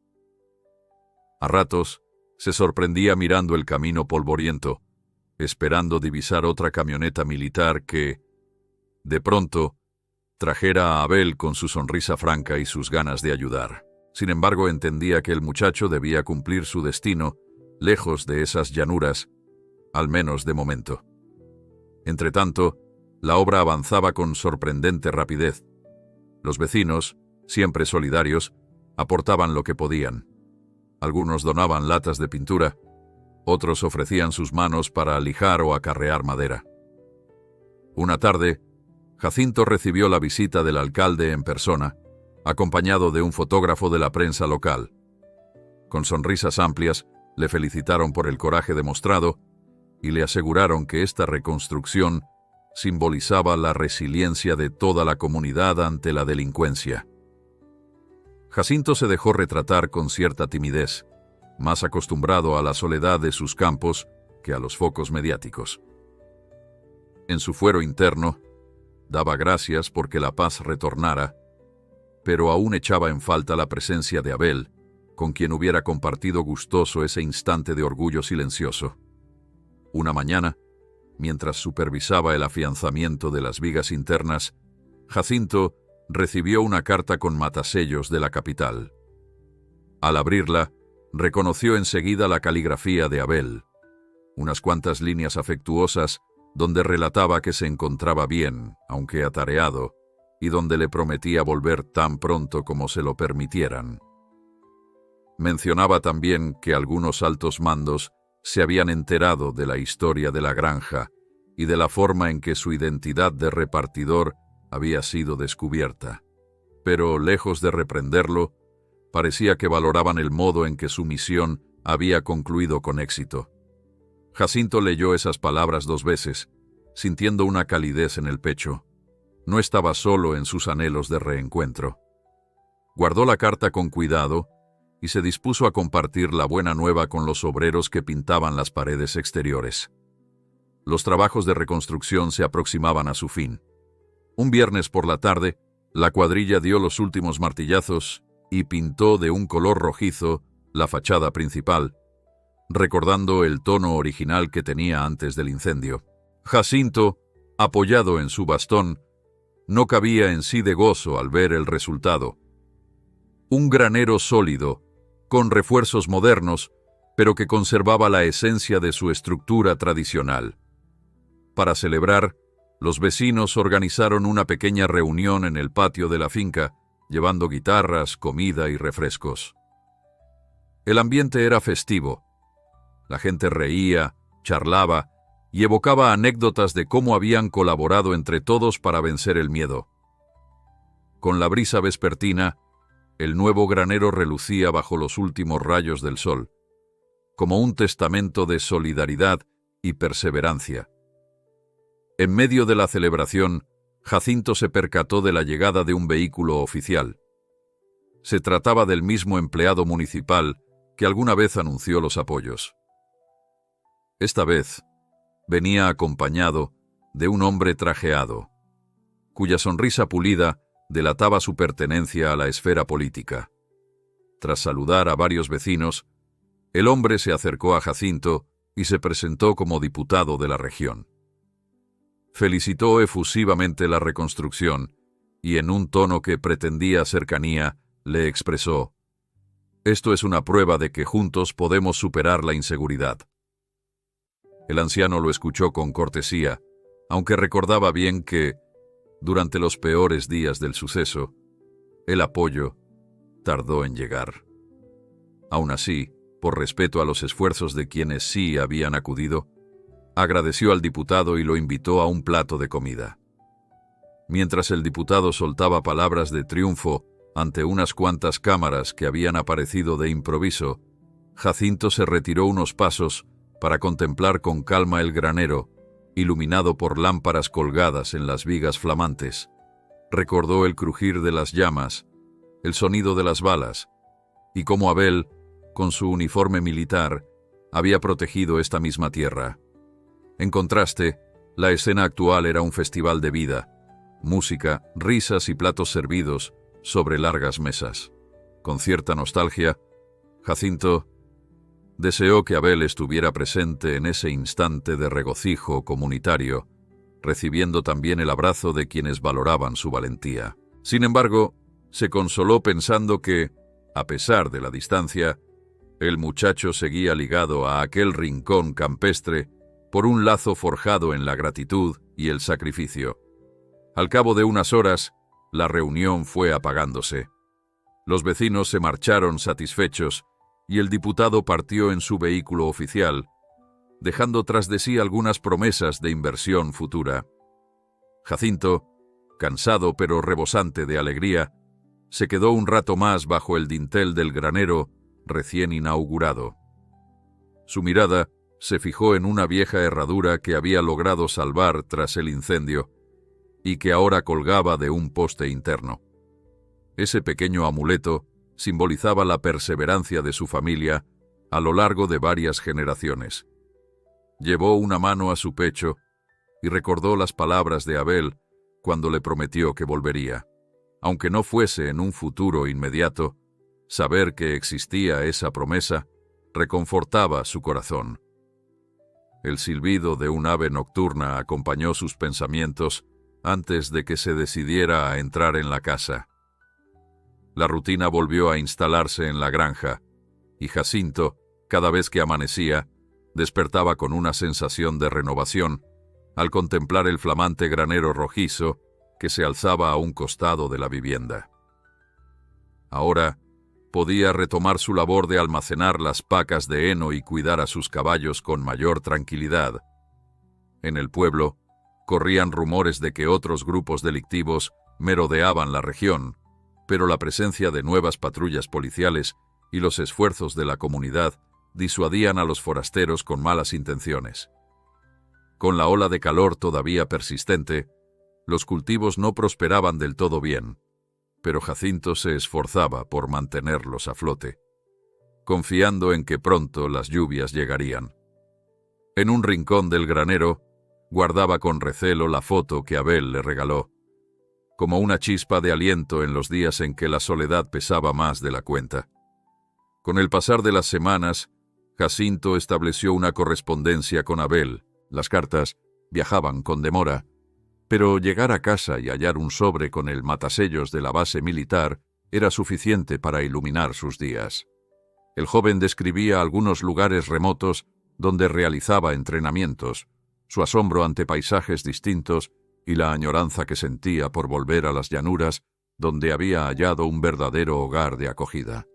A ratos, se sorprendía mirando el camino polvoriento, esperando divisar otra camioneta militar que, de pronto, trajera a Abel con su sonrisa franca y sus ganas de ayudar. Sin embargo, entendía que el muchacho debía cumplir su destino, lejos de esas llanuras, al menos de momento. Entretanto, la obra avanzaba con sorprendente rapidez. Los vecinos, siempre solidarios, aportaban lo que podían. Algunos donaban latas de pintura, otros ofrecían sus manos para lijar o acarrear madera. Una tarde, Jacinto recibió la visita del alcalde en persona, acompañado de un fotógrafo de la prensa local. Con sonrisas amplias, le felicitaron por el coraje demostrado y le aseguraron que esta reconstrucción simbolizaba la resiliencia de toda la comunidad ante la delincuencia. Jacinto se dejó retratar con cierta timidez, más acostumbrado a la soledad de sus campos que a los focos mediáticos. En su fuero interno, daba gracias porque la paz retornara, pero aún echaba en falta la presencia de Abel, con quien hubiera compartido gustoso ese instante de orgullo silencioso. Una mañana, mientras supervisaba el afianzamiento de las vigas internas, Jacinto recibió una carta con matasellos de la capital. Al abrirla, reconoció enseguida la caligrafía de Abel, unas cuantas líneas afectuosas donde relataba que se encontraba bien, aunque atareado, y donde le prometía volver tan pronto como se lo permitieran. Mencionaba también que algunos altos mandos se habían enterado de la historia de la granja y de la forma en que su identidad de repartidor había sido descubierta. Pero, lejos de reprenderlo, parecía que valoraban el modo en que su misión había concluido con éxito. Jacinto leyó esas palabras 2 veces, sintiendo una calidez en el pecho. No estaba solo en sus anhelos de reencuentro. Guardó la carta con cuidado y se dispuso a compartir la buena nueva con los obreros que pintaban las paredes exteriores. Los trabajos de reconstrucción se aproximaban a su fin. Un viernes por la tarde, la cuadrilla dio los últimos martillazos y pintó de un color rojizo la fachada principal, recordando el tono original que tenía antes del incendio. Jacinto, apoyado en su bastón, no cabía en sí de gozo al ver el resultado. Un granero sólido, con refuerzos modernos, pero que conservaba la esencia de su estructura tradicional. Para celebrar, los vecinos organizaron una pequeña reunión en el patio de la finca, llevando guitarras, comida y refrescos. El ambiente era festivo. La gente reía, charlaba y evocaba anécdotas de cómo habían colaborado entre todos para vencer el miedo. Con la brisa vespertina, el nuevo granero relucía bajo los últimos rayos del sol, como un testamento de solidaridad y perseverancia. En medio de la celebración, Jacinto se percató de la llegada de un vehículo oficial. Se trataba del mismo empleado municipal que alguna vez anunció los apoyos. Esta vez, venía acompañado de un hombre trajeado, cuya sonrisa pulida delataba su pertenencia a la esfera política. Tras saludar a varios vecinos, el hombre se acercó a Jacinto y se presentó como diputado de la región. Felicitó efusivamente la reconstrucción y, en un tono que pretendía cercanía, le expresó: «Esto es una prueba de que juntos podemos superar la inseguridad». El anciano lo escuchó con cortesía, aunque recordaba bien que, durante los peores días del suceso, el apoyo tardó en llegar. Aún así, por respeto a los esfuerzos de quienes sí habían acudido, agradeció al diputado y lo invitó a un plato de comida. Mientras el diputado soltaba palabras de triunfo ante unas cuantas cámaras que habían aparecido de improviso, Jacinto se retiró unos pasos para contemplar con calma el granero, iluminado por lámparas colgadas en las vigas flamantes. Recordó el crujir de las llamas, el sonido de las balas, y cómo Abel, con su uniforme militar, había protegido esta misma tierra. En contraste, la escena actual era un festival de vida, música, risas y platos servidos sobre largas mesas. Con cierta nostalgia, Jacinto deseó que Abel estuviera presente en ese instante de regocijo comunitario, recibiendo también el abrazo de quienes valoraban su valentía. Sin embargo, se consoló pensando que, a pesar de la distancia, el muchacho seguía ligado a aquel rincón campestre por un lazo forjado en la gratitud y el sacrificio. Al cabo de unas horas, la reunión fue apagándose. Los vecinos se marcharon satisfechos y el diputado partió en su vehículo oficial, dejando tras de sí algunas promesas de inversión futura. Jacinto, cansado pero rebosante de alegría, se quedó un rato más bajo el dintel del granero recién inaugurado. Su mirada se fijó en una vieja herradura que había logrado salvar tras el incendio y que ahora colgaba de un poste interno. Ese pequeño amuleto simbolizaba la perseverancia de su familia a lo largo de varias generaciones. Llevó una mano a su pecho y recordó las palabras de Abel cuando le prometió que volvería. Aunque no fuese en un futuro inmediato, saber que existía esa promesa reconfortaba su corazón. El silbido de un ave nocturna acompañó sus pensamientos antes de que se decidiera a entrar en la casa. La rutina volvió a instalarse en la granja, y Jacinto, cada vez que amanecía, despertaba con una sensación de renovación al contemplar el flamante granero rojizo que se alzaba a un costado de la vivienda. Ahora podía retomar su labor de almacenar las pacas de heno y cuidar a sus caballos con mayor tranquilidad. En el pueblo, corrían rumores de que otros grupos delictivos merodeaban la región, pero la presencia de nuevas patrullas policiales y los esfuerzos de la comunidad disuadían a los forasteros con malas intenciones. Con la ola de calor todavía persistente, los cultivos no prosperaban del todo bien, pero Jacinto se esforzaba por mantenerlos a flote, confiando en que pronto las lluvias llegarían. En un rincón del granero, guardaba con recelo la foto que Abel le regaló, como una chispa de aliento en los días en que la soledad pesaba más de la cuenta. Con el pasar de las semanas, Jacinto estableció una correspondencia con Abel. Las cartas viajaban con demora, pero llegar a casa y hallar un sobre con el matasellos de la base militar era suficiente para iluminar sus días. El joven describía algunos lugares remotos donde realizaba entrenamientos, su asombro ante paisajes distintos y la añoranza que sentía por volver a las llanuras donde había hallado un verdadero hogar de acogida.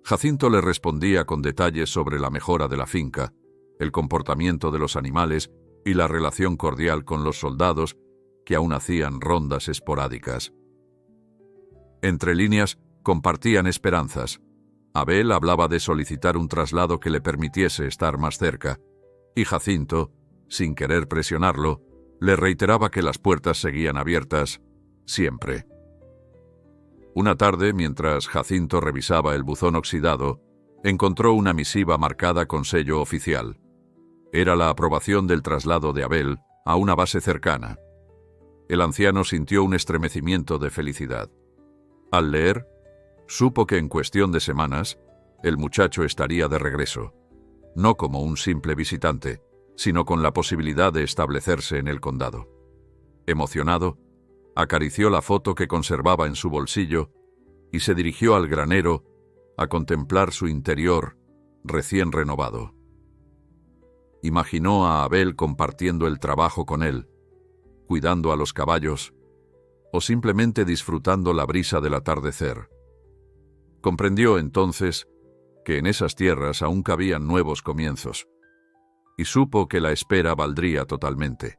Jacinto le respondía con detalles sobre la mejora de la finca, el comportamiento de los animales y la relación cordial con los soldados que aún hacían rondas esporádicas. Entre líneas, compartían esperanzas. Abel hablaba de solicitar un traslado que le permitiese estar más cerca, y Jacinto, sin querer presionarlo, le reiteraba que las puertas seguían abiertas, siempre. Una tarde, mientras Jacinto revisaba el buzón oxidado, encontró una misiva marcada con sello oficial. Era la aprobación del traslado de Abel a una base cercana. El anciano sintió un estremecimiento de felicidad. Al leer, supo que en cuestión de semanas, el muchacho estaría de regreso, no como un simple visitante, sino con la posibilidad de establecerse en el condado. Emocionado, acarició la foto que conservaba en su bolsillo y se dirigió al granero a contemplar su interior recién renovado. Imaginó a Abel compartiendo el trabajo con él, cuidando a los caballos o simplemente disfrutando la brisa del atardecer. Comprendió entonces que en esas tierras aún cabían nuevos comienzos, y supo que la espera valdría totalmente.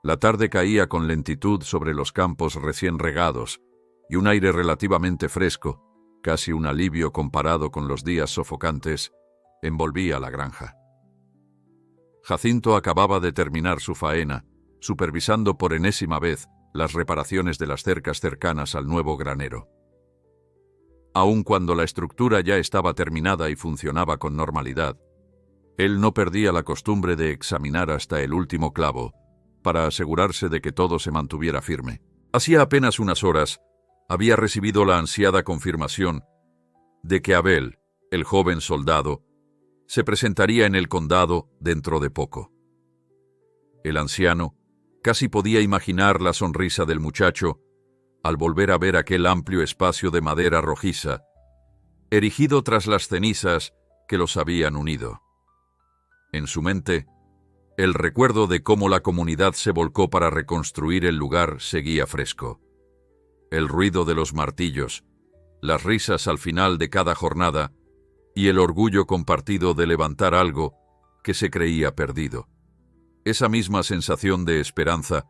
La tarde caía con lentitud sobre los campos recién regados, y un aire relativamente fresco, casi un alivio comparado con los días sofocantes, envolvía la granja. Jacinto acababa de terminar su faena, supervisando por enésima vez las reparaciones de las cercas cercanas al nuevo granero. Aun cuando la estructura ya estaba terminada y funcionaba con normalidad, él no perdía la costumbre de examinar hasta el último clavo para asegurarse de que todo se mantuviera firme. Hacía apenas unas horas, había recibido la ansiada confirmación de que Abel, el joven soldado, se presentaría en el condado dentro de poco. El anciano casi podía imaginar la sonrisa del muchacho al volver a ver aquel amplio espacio de madera rojiza, erigido tras las cenizas que los habían unido. En su mente, el recuerdo de cómo la comunidad se volcó para reconstruir el lugar seguía fresco. El ruido de los martillos, las risas al final de cada jornada y el orgullo compartido de levantar algo que se creía perdido. Esa misma sensación de esperanza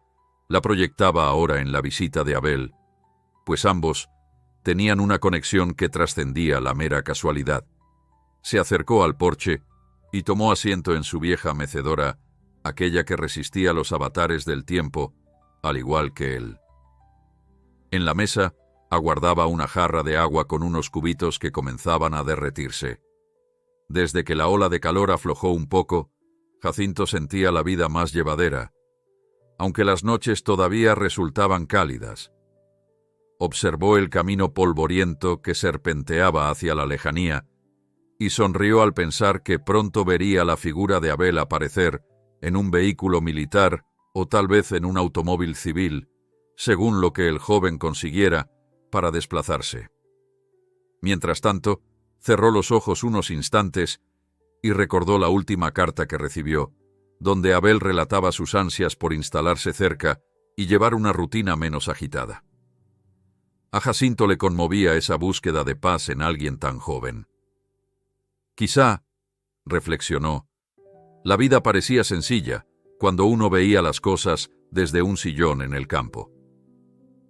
la proyectaba ahora en la visita de Abel, pues ambos tenían una conexión que trascendía la mera casualidad. Se acercó al porche y tomó asiento en su vieja mecedora, aquella que resistía los avatares del tiempo, al igual que él. En la mesa aguardaba una jarra de agua con unos cubitos que comenzaban a derretirse. Desde que la ola de calor aflojó un poco, Jacinto sentía la vida más llevadera, aunque las noches todavía resultaban cálidas. Observó el camino polvoriento que serpenteaba hacia la lejanía y sonrió al pensar que pronto vería la figura de Abel aparecer en un vehículo militar o tal vez en un automóvil civil, según lo que el joven consiguiera para desplazarse. Mientras tanto, cerró los ojos unos instantes y recordó la última carta que recibió, donde Abel relataba sus ansias por instalarse cerca y llevar una rutina menos agitada. A Jacinto le conmovía esa búsqueda de paz en alguien tan joven. Quizá, reflexionó, la vida parecía sencilla cuando uno veía las cosas desde un sillón en el campo.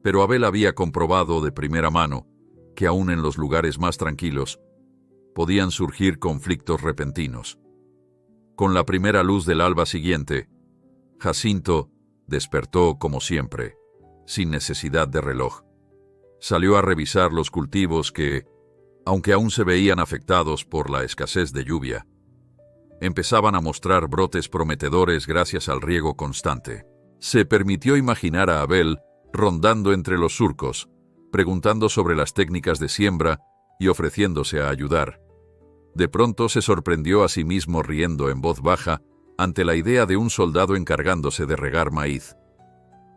Pero Abel había comprobado de primera mano que aún en los lugares más tranquilos podían surgir conflictos repentinos. Con la primera luz del alba siguiente, Jacinto despertó como siempre, sin necesidad de reloj. Salió a revisar los cultivos que, aunque aún se veían afectados por la escasez de lluvia, empezaban a mostrar brotes prometedores gracias al riego constante. Se permitió imaginar a Abel rondando entre los surcos, preguntando sobre las técnicas de siembra y ofreciéndose a ayudar. De pronto se sorprendió a sí mismo riendo en voz baja ante la idea de un soldado encargándose de regar maíz.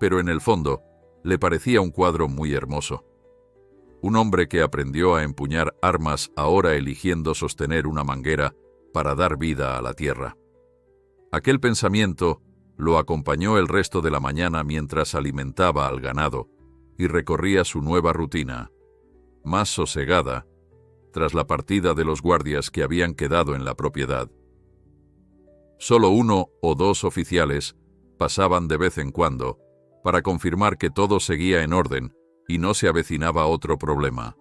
Pero en el fondo, le parecía un cuadro muy hermoso. Un hombre que aprendió a empuñar armas ahora eligiendo sostener una manguera para dar vida a la tierra. Aquel pensamiento lo acompañó el resto de la mañana mientras alimentaba al ganado y recorría su nueva rutina, más sosegada, tras la partida de los guardias que habían quedado en la propiedad. Solo 1 o 2 oficiales pasaban de vez en cuando para confirmar que todo seguía en orden y no se avecinaba otro problema.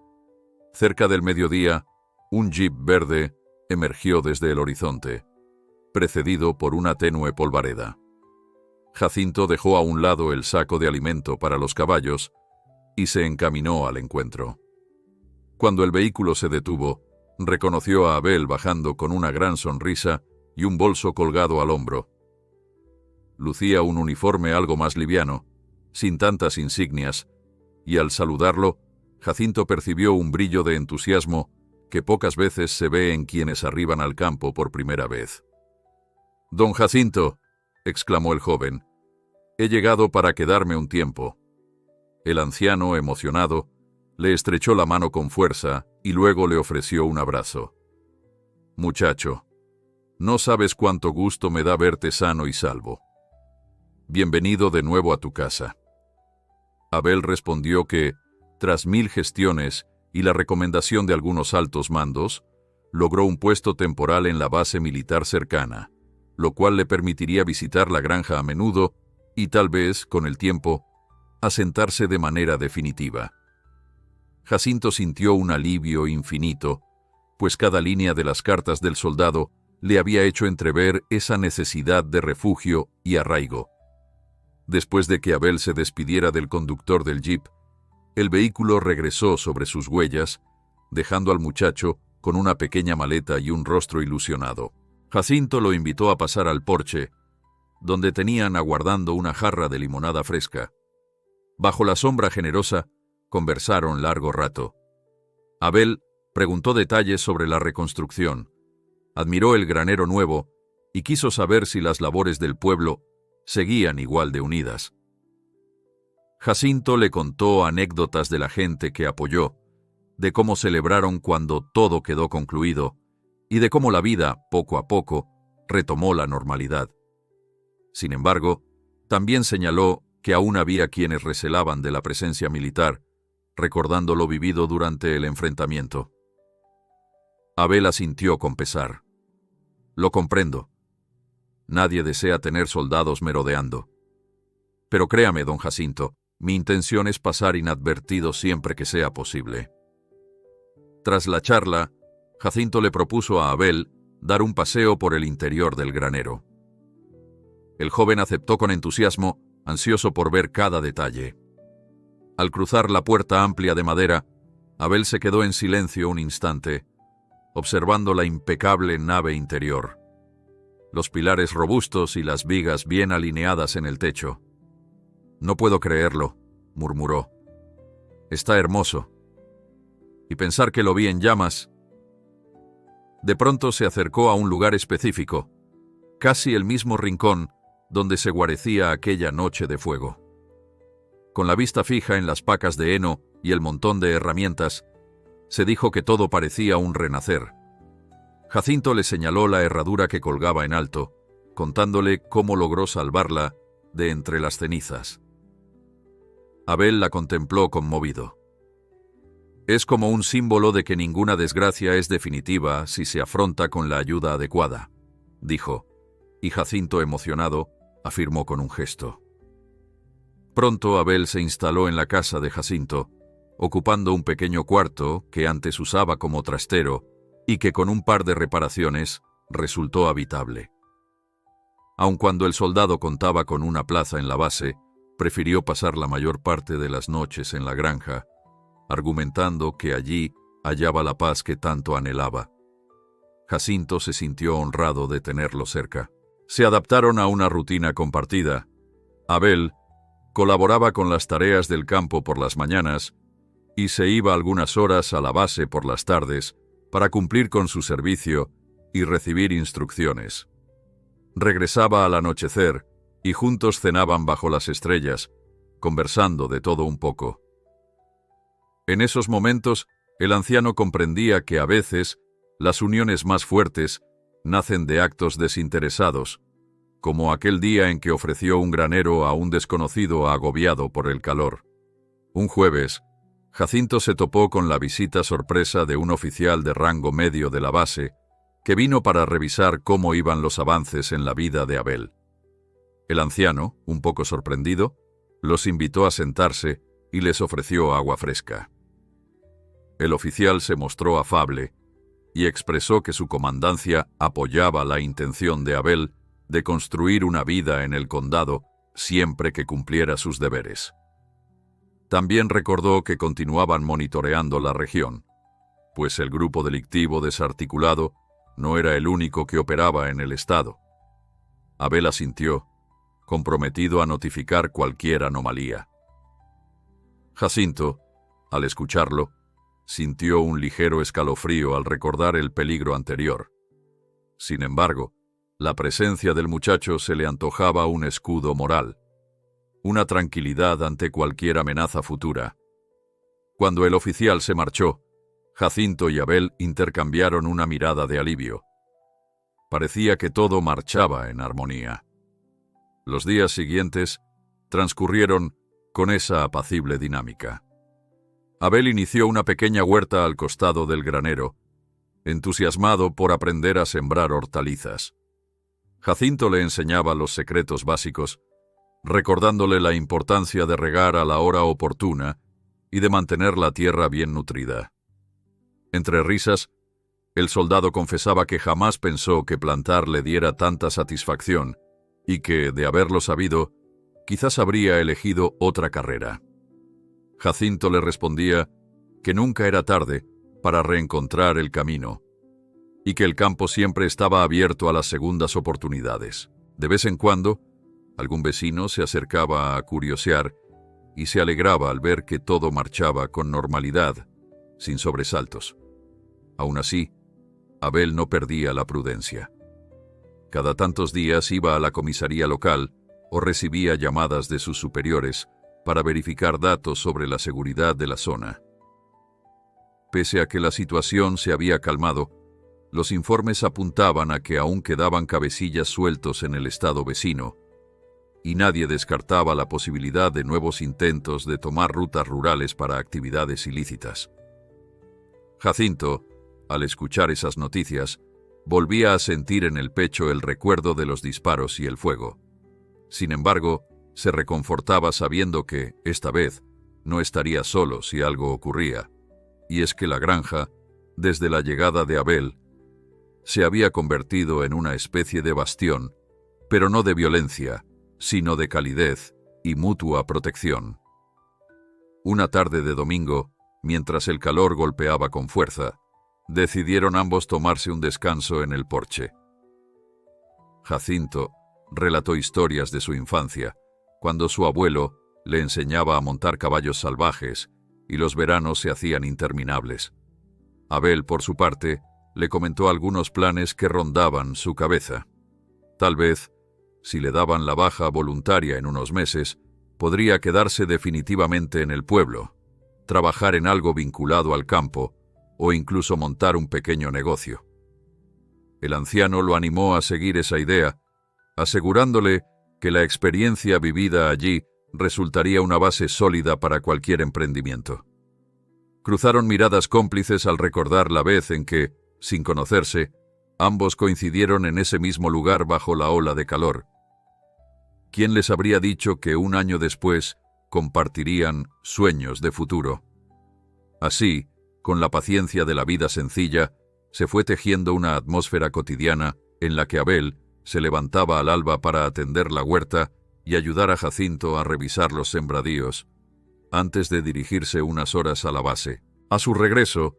Cerca del mediodía, un jeep verde emergió desde el horizonte, precedido por una tenue polvareda. Jacinto dejó a un lado el saco de alimento para los caballos y se encaminó al encuentro. Cuando el vehículo se detuvo, reconoció a Abel bajando con una gran sonrisa y un bolso colgado al hombro. Lucía un uniforme algo más liviano, sin tantas insignias, y al saludarlo, Jacinto percibió un brillo de entusiasmo que pocas veces se ve en quienes arriban al campo por primera vez. «Don Jacinto», exclamó el joven, «he llegado para quedarme un tiempo». El anciano, emocionado, le estrechó la mano con fuerza y luego le ofreció un abrazo. «Muchacho, no sabes cuánto gusto me da verte sano y salvo. Bienvenido de nuevo a tu casa». Abel respondió que, tras 1000 gestiones y la recomendación de algunos altos mandos, logró un puesto temporal en la base militar cercana, lo cual le permitiría visitar la granja a menudo y tal vez, con el tiempo, asentarse de manera definitiva. Jacinto sintió un alivio infinito, pues cada línea de las cartas del soldado le había hecho entrever esa necesidad de refugio y arraigo. Después de que Abel se despidiera del conductor del jeep, el vehículo regresó sobre sus huellas, dejando al muchacho con una pequeña maleta y un rostro ilusionado. Jacinto lo invitó a pasar al porche, donde tenían aguardando una jarra de limonada fresca. Bajo la sombra generosa, conversaron largo rato. Abel preguntó detalles sobre la reconstrucción, admiró el granero nuevo y quiso saber si las labores del pueblo seguían igual de unidas. Jacinto le contó anécdotas de la gente que apoyó, de cómo celebraron cuando todo quedó concluido y de cómo la vida, poco a poco, retomó la normalidad. Sin embargo, también señaló que aún había quienes recelaban de la presencia militar, recordando lo vivido durante el enfrentamiento. Abel asintió con pesar. «Lo comprendo. Nadie desea tener soldados merodeando. Pero créame, don Jacinto, mi intención es pasar inadvertido siempre que sea posible». Tras la charla, Jacinto le propuso a Abel dar un paseo por el interior del granero. El joven aceptó con entusiasmo, ansioso por ver cada detalle. Al cruzar la puerta amplia de madera, Abel se quedó en silencio un instante, observando la impecable nave interior, los pilares robustos y las vigas bien alineadas en el techo. «No puedo creerlo», murmuró. «Está hermoso. Y pensar que lo vi en llamas». De pronto se acercó a un lugar específico, casi el mismo rincón donde se guarecía aquella noche de fuego. Con la vista fija en las pacas de heno y el montón de herramientas, se dijo que todo parecía un renacer. Jacinto le señaló la herradura que colgaba en alto, contándole cómo logró salvarla de entre las cenizas. Abel la contempló conmovido. «Es como un símbolo de que ninguna desgracia es definitiva si se afronta con la ayuda adecuada», dijo, y Jacinto, emocionado, afirmó con un gesto. Pronto Abel se instaló en la casa de Jacinto, ocupando un pequeño cuarto que antes usaba como trastero y que con un par de reparaciones resultó habitable. Aun cuando el soldado contaba con una plaza en la base, prefirió pasar la mayor parte de las noches en la granja, argumentando que allí hallaba la paz que tanto anhelaba. Jacinto se sintió honrado de tenerlo cerca. Se adaptaron a una rutina compartida. Abel colaboraba con las tareas del campo por las mañanas y se iba algunas horas a la base por las tardes para cumplir con su servicio y recibir instrucciones. Regresaba al anochecer y juntos cenaban bajo las estrellas, conversando de todo un poco. En esos momentos, el anciano comprendía que a veces las uniones más fuertes nacen de actos desinteresados, como aquel día en que ofreció un granero a un desconocido agobiado por el calor. Un jueves, Jacinto se topó con la visita sorpresa de un oficial de rango medio de la base, que vino para revisar cómo iban los avances en la vida de Abel. El anciano, un poco sorprendido, los invitó a sentarse y les ofreció agua fresca. El oficial se mostró afable y expresó que su comandancia apoyaba la intención de Abel de construir una vida en el condado siempre que cumpliera sus deberes. También recordó que continuaban monitoreando la región, pues el grupo delictivo desarticulado no era el único que operaba en el estado. Abel asintió, comprometido a notificar cualquier anomalía. Jacinto, al escucharlo, sintió un ligero escalofrío al recordar el peligro anterior. Sin embargo, la presencia del muchacho se le antojaba un escudo moral, una tranquilidad ante cualquier amenaza futura. Cuando el oficial se marchó, Jacinto y Abel intercambiaron una mirada de alivio. Parecía que todo marchaba en armonía. Los días siguientes transcurrieron con esa apacible dinámica. Abel inició una pequeña huerta al costado del granero, entusiasmado por aprender a sembrar hortalizas. Jacinto le enseñaba los secretos básicos, recordándole la importancia de regar a la hora oportuna y de mantener la tierra bien nutrida. Entre risas, el soldado confesaba que jamás pensó que plantar le diera tanta satisfacción y que, de haberlo sabido, quizás habría elegido otra carrera. Jacinto le respondía que nunca era tarde para reencontrar el camino y que el campo siempre estaba abierto a las segundas oportunidades. De vez en cuando, algún vecino se acercaba a curiosear y se alegraba al ver que todo marchaba con normalidad, sin sobresaltos. Aún así, Abel no perdía la prudencia. Cada tantos días iba a la comisaría local o recibía llamadas de sus superiores para verificar datos sobre la seguridad de la zona. Pese a que la situación se había calmado, los informes apuntaban a que aún quedaban cabecillas sueltos en el estado vecino, y nadie descartaba la posibilidad de nuevos intentos de tomar rutas rurales para actividades ilícitas. Jacinto, al escuchar esas noticias, volvía a sentir en el pecho el recuerdo de los disparos y el fuego. Sin embargo, se reconfortaba sabiendo que, esta vez, no estaría solo si algo ocurría, y es que la granja, desde la llegada de Abel, se había convertido en una especie de bastión, pero no de violencia, sino de calidez y mutua protección. Una tarde de domingo, mientras el calor golpeaba con fuerza, decidieron ambos tomarse un descanso en el porche. Jacinto relató historias de su infancia, cuando su abuelo le enseñaba a montar caballos salvajes y los veranos se hacían interminables. Abel, por su parte, le comentó algunos planes que rondaban su cabeza. Tal vez, si le daban la baja voluntaria en unos meses, podría quedarse definitivamente en el pueblo, trabajar en algo vinculado al campo o incluso montar un pequeño negocio. El anciano lo animó a seguir esa idea, asegurándole que la experiencia vivida allí resultaría una base sólida para cualquier emprendimiento. Cruzaron miradas cómplices al recordar la vez en que, sin conocerse, ambos coincidieron en ese mismo lugar bajo la ola de calor. ¿Quién les habría dicho que un año después compartirían sueños de futuro? Así, con la paciencia de la vida sencilla, se fue tejiendo una atmósfera cotidiana en la que Abel se levantaba al alba para atender la huerta y ayudar a Jacinto a revisar los sembradíos, antes de dirigirse unas horas a la base. A su regreso,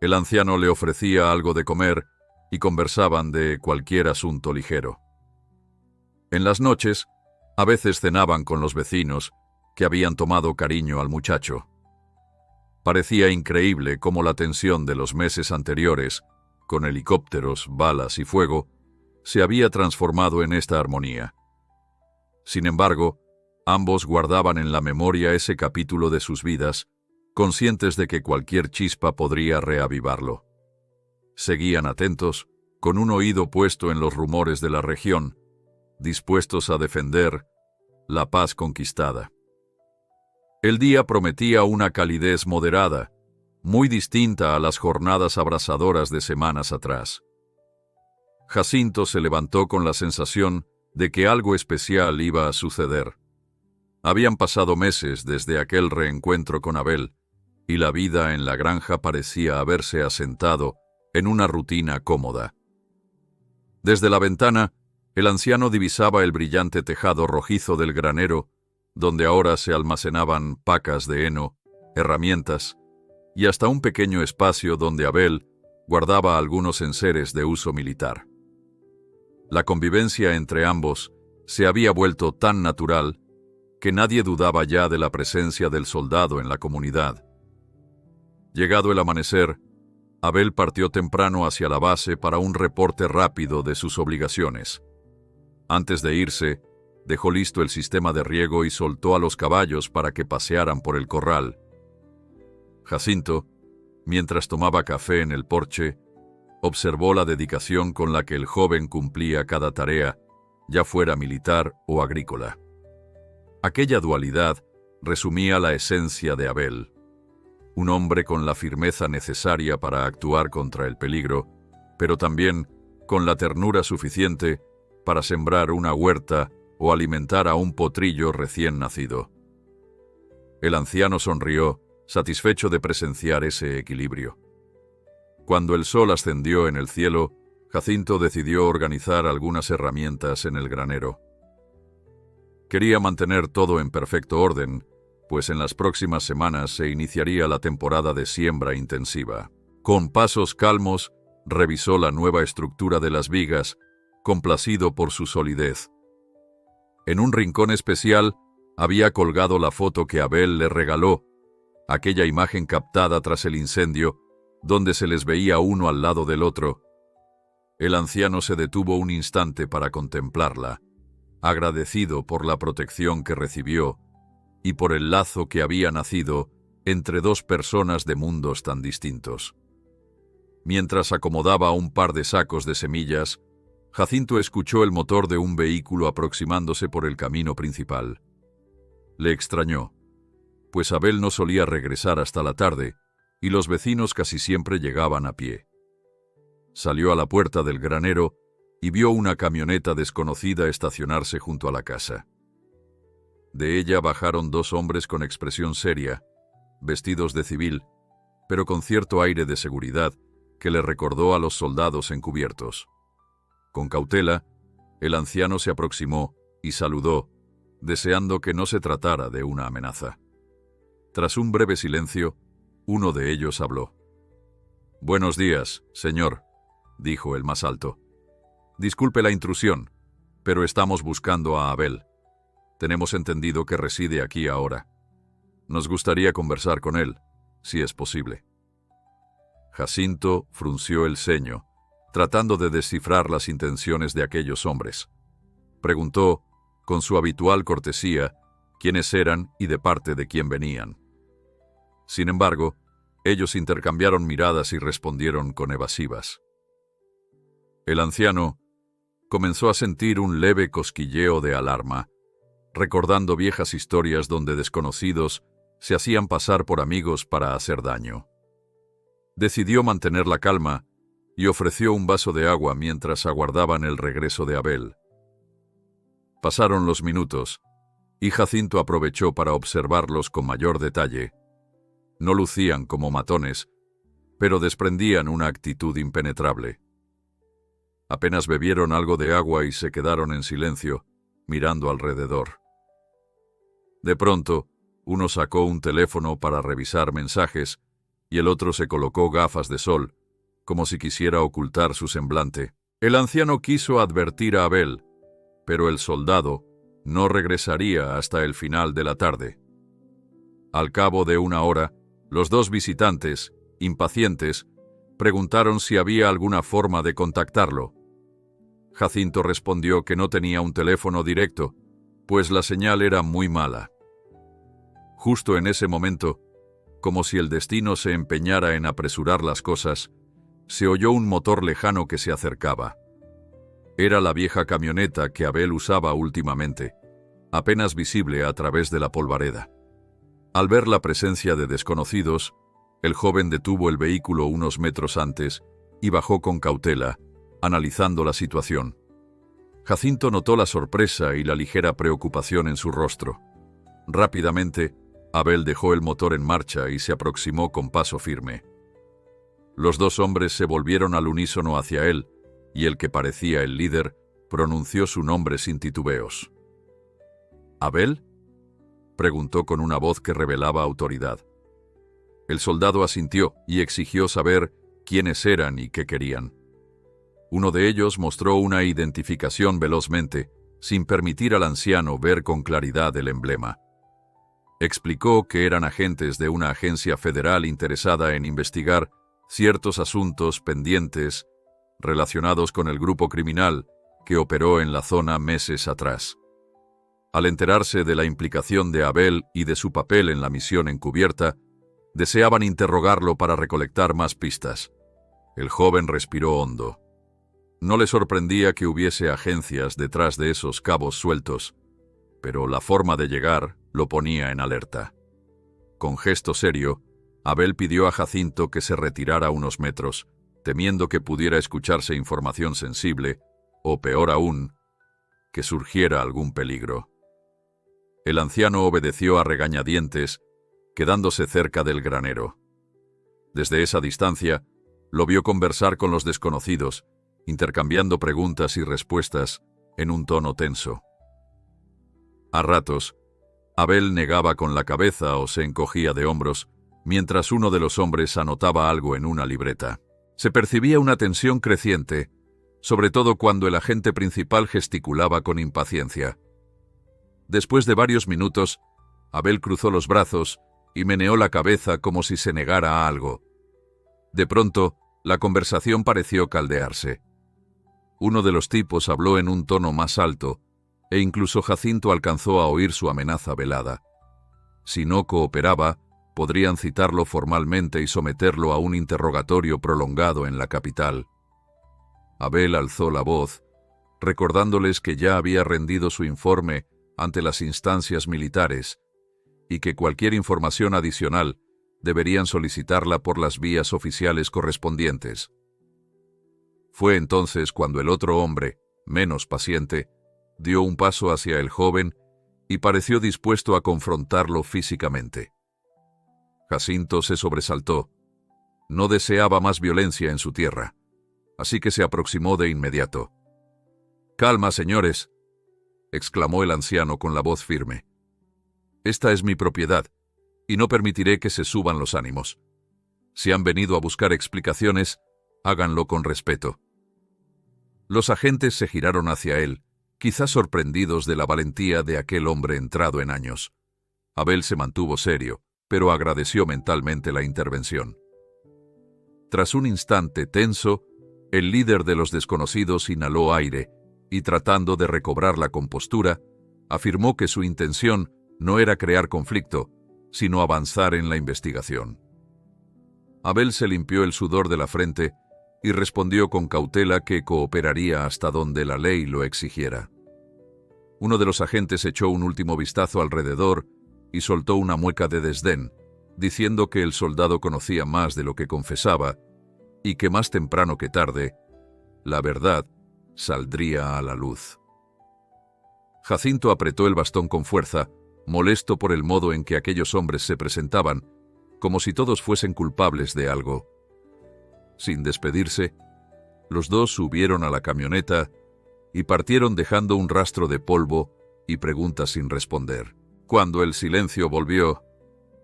el anciano le ofrecía algo de comer y conversaban de cualquier asunto ligero. En las noches, a veces cenaban con los vecinos, que habían tomado cariño al muchacho. Parecía increíble cómo la tensión de los meses anteriores, con helicópteros, balas y fuego, se había transformado en esta armonía. Sin embargo, ambos guardaban en la memoria ese capítulo de sus vidas, conscientes de que cualquier chispa podría reavivarlo. Seguían atentos, con un oído puesto en los rumores de la región, dispuestos a defender la paz conquistada. El día prometía una calidez moderada, muy distinta a las jornadas abrasadoras de semanas atrás. Jacinto se levantó con la sensación de que algo especial iba a suceder. Habían pasado meses desde aquel reencuentro con Abel, y la vida en la granja parecía haberse asentado en una rutina cómoda. Desde la ventana, el anciano divisaba el brillante tejado rojizo del granero, donde ahora se almacenaban pacas de heno, herramientas y hasta un pequeño espacio donde Abel guardaba algunos enseres de uso militar. La convivencia entre ambos se había vuelto tan natural que nadie dudaba ya de la presencia del soldado en la comunidad. Llegado el amanecer, Abel partió temprano hacia la base para un reporte rápido de sus obligaciones. Antes de irse, dejó listo el sistema de riego y soltó a los caballos para que pasearan por el corral. Jacinto, mientras tomaba café en el porche, observó la dedicación con la que el joven cumplía cada tarea, ya fuera militar o agrícola. Aquella dualidad resumía la esencia de Abel. Un hombre con la firmeza necesaria para actuar contra el peligro, pero también con la ternura suficiente para sembrar una huerta o alimentar a un potrillo recién nacido. El anciano sonrió, satisfecho de presenciar ese equilibrio. Cuando el sol ascendió en el cielo, Jacinto decidió organizar algunas herramientas en el granero. Quería mantener todo en perfecto orden, pues en las próximas semanas se iniciaría la temporada de siembra intensiva. Con pasos calmos, revisó la nueva estructura de las vigas, complacido por su solidez. En un rincón especial había colgado la foto que Abel le regaló, aquella imagen captada tras el incendio, donde se les veía uno al lado del otro. El anciano se detuvo un instante para contemplarla, agradecido por la protección que recibió y por el lazo que había nacido entre dos personas de mundos tan distintos. Mientras acomodaba un par de sacos de semillas, Jacinto escuchó el motor de un vehículo aproximándose por el camino principal. Le extrañó, pues Abel no solía regresar hasta la tarde y los vecinos casi siempre llegaban a pie. Salió a la puerta del granero y vio una camioneta desconocida estacionarse junto a la casa. De ella bajaron dos hombres con expresión seria, vestidos de civil, pero con cierto aire de seguridad que le recordó a los soldados encubiertos. Con cautela, el anciano se aproximó y saludó, deseando que no se tratara de una amenaza. Tras un breve silencio, uno de ellos habló. «Buenos días, señor», dijo el más alto. «Disculpe la intrusión, pero estamos buscando a Abel. Tenemos entendido que reside aquí ahora. Nos gustaría conversar con él, si es posible». Jacinto frunció el ceño, tratando de descifrar las intenciones de aquellos hombres. Preguntó, con su habitual cortesía, quiénes eran y de parte de quién venían. Sin embargo, ellos intercambiaron miradas y respondieron con evasivas. El anciano comenzó a sentir un leve cosquilleo de alarma, recordando viejas historias donde desconocidos se hacían pasar por amigos para hacer daño. Decidió mantener la calma y ofreció un vaso de agua mientras aguardaban el regreso de Abel. Pasaron los minutos, y Jacinto aprovechó para observarlos con mayor detalle. No lucían como matones, pero desprendían una actitud impenetrable. Apenas bebieron algo de agua y se quedaron en silencio, mirando alrededor. De pronto, uno sacó un teléfono para revisar mensajes y el otro se colocó gafas de sol, como si quisiera ocultar su semblante. El anciano quiso advertir a Abel, pero el soldado no regresaría hasta el final de la tarde. Al cabo de una hora, los dos visitantes, impacientes, preguntaron si había alguna forma de contactarlo. Jacinto respondió que no tenía un teléfono directo, pues la señal era muy mala. Justo en ese momento, como si el destino se empeñara en apresurar las cosas, se oyó un motor lejano que se acercaba. Era la vieja camioneta que Abel usaba últimamente, apenas visible a través de la polvareda. Al ver la presencia de desconocidos, el joven detuvo el vehículo unos metros antes y bajó con cautela, analizando la situación. Jacinto notó la sorpresa y la ligera preocupación en su rostro. Rápidamente, Abel dejó el motor en marcha y se aproximó con paso firme. Los dos hombres se volvieron al unísono hacia él, y el que parecía el líder pronunció su nombre sin titubeos. ¿Abel?, preguntó con una voz que revelaba autoridad. El soldado asintió y exigió saber quiénes eran y qué querían. Uno de ellos mostró una identificación velozmente, sin permitir al anciano ver con claridad el emblema. Explicó que eran agentes de una agencia federal interesada en investigar ciertos asuntos pendientes relacionados con el grupo criminal que operó en la zona meses atrás. Al enterarse de la implicación de Abel y de su papel en la misión encubierta, deseaban interrogarlo para recolectar más pistas. El joven respiró hondo. No le sorprendía que hubiese agencias detrás de esos cabos sueltos, pero la forma de llegar lo ponía en alerta. Con gesto serio, Abel pidió a Jacinto que se retirara unos metros, temiendo que pudiera escucharse información sensible, o peor aún, que surgiera algún peligro. El anciano obedeció a regañadientes, quedándose cerca del granero. Desde esa distancia, lo vio conversar con los desconocidos, intercambiando preguntas y respuestas en un tono tenso. A ratos, Abel negaba con la cabeza o se encogía de hombros, mientras uno de los hombres anotaba algo en una libreta. Se percibía una tensión creciente, sobre todo cuando el agente principal gesticulaba con impaciencia. Después de varios minutos, Abel cruzó los brazos y meneó la cabeza como si se negara a algo. De pronto, la conversación pareció caldearse. Uno de los tipos habló en un tono más alto, e incluso Jacinto alcanzó a oír su amenaza velada. Si no cooperaba, podrían citarlo formalmente y someterlo a un interrogatorio prolongado en la capital. Abel alzó la voz, recordándoles que ya había rendido su informe ante las instancias militares y que cualquier información adicional deberían solicitarla por las vías oficiales correspondientes. Fue entonces cuando el otro hombre, menos paciente, dio un paso hacia el joven y pareció dispuesto a confrontarlo físicamente. Jacinto se sobresaltó. No deseaba más violencia en su tierra, así que se aproximó de inmediato. «Calma, señores», exclamó el anciano con la voz firme. «Esta es mi propiedad, y no permitiré que se suban los ánimos. Si han venido a buscar explicaciones, háganlo con respeto». Los agentes se giraron hacia él, quizás sorprendidos de la valentía de aquel hombre entrado en años. Abel se mantuvo serio, pero agradeció mentalmente la intervención. Tras un instante tenso, el líder de los desconocidos inhaló aire y, tratando de recobrar la compostura, afirmó que su intención no era crear conflicto, sino avanzar en la investigación. Abel se limpió el sudor de la frente y respondió con cautela que cooperaría hasta donde la ley lo exigiera. Uno de los agentes echó un último vistazo alrededor y soltó una mueca de desdén, diciendo que el soldado conocía más de lo que confesaba y que más temprano que tarde, la verdad saldría a la luz. Jacinto apretó el bastón con fuerza, molesto por el modo en que aquellos hombres se presentaban, como si todos fuesen culpables de algo. Sin despedirse, los dos subieron a la camioneta y partieron dejando un rastro de polvo y preguntas sin responder. Cuando el silencio volvió,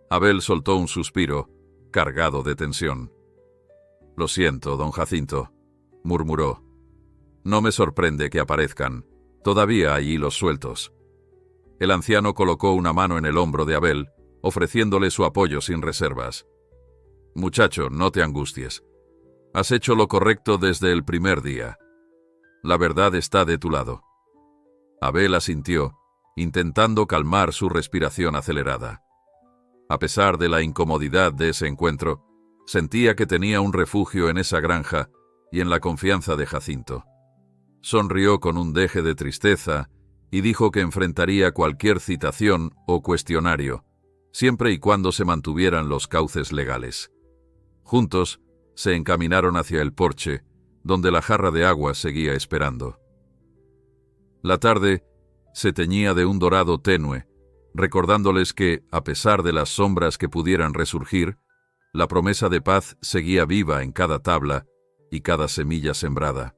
Abel soltó un suspiro, cargado de tensión. «Lo siento, don Jacinto», murmuró. «No me sorprende que aparezcan. Todavía hay hilos sueltos». El anciano colocó una mano en el hombro de Abel, ofreciéndole su apoyo sin reservas. «Muchacho, no te angusties. Has hecho lo correcto desde el primer día. La verdad está de tu lado». Abel asintió, intentando calmar su respiración acelerada. A pesar de la incomodidad de ese encuentro, sentía que tenía un refugio en esa granja y en la confianza de Jacinto. Sonrió con un deje de tristeza y dijo que enfrentaría cualquier citación o cuestionario, siempre y cuando se mantuvieran los cauces legales. Juntos, se encaminaron hacia el porche, donde la jarra de agua seguía esperando. La tarde se teñía de un dorado tenue, recordándoles que, a pesar de las sombras que pudieran resurgir, la promesa de paz seguía viva en cada tabla y cada semilla sembrada.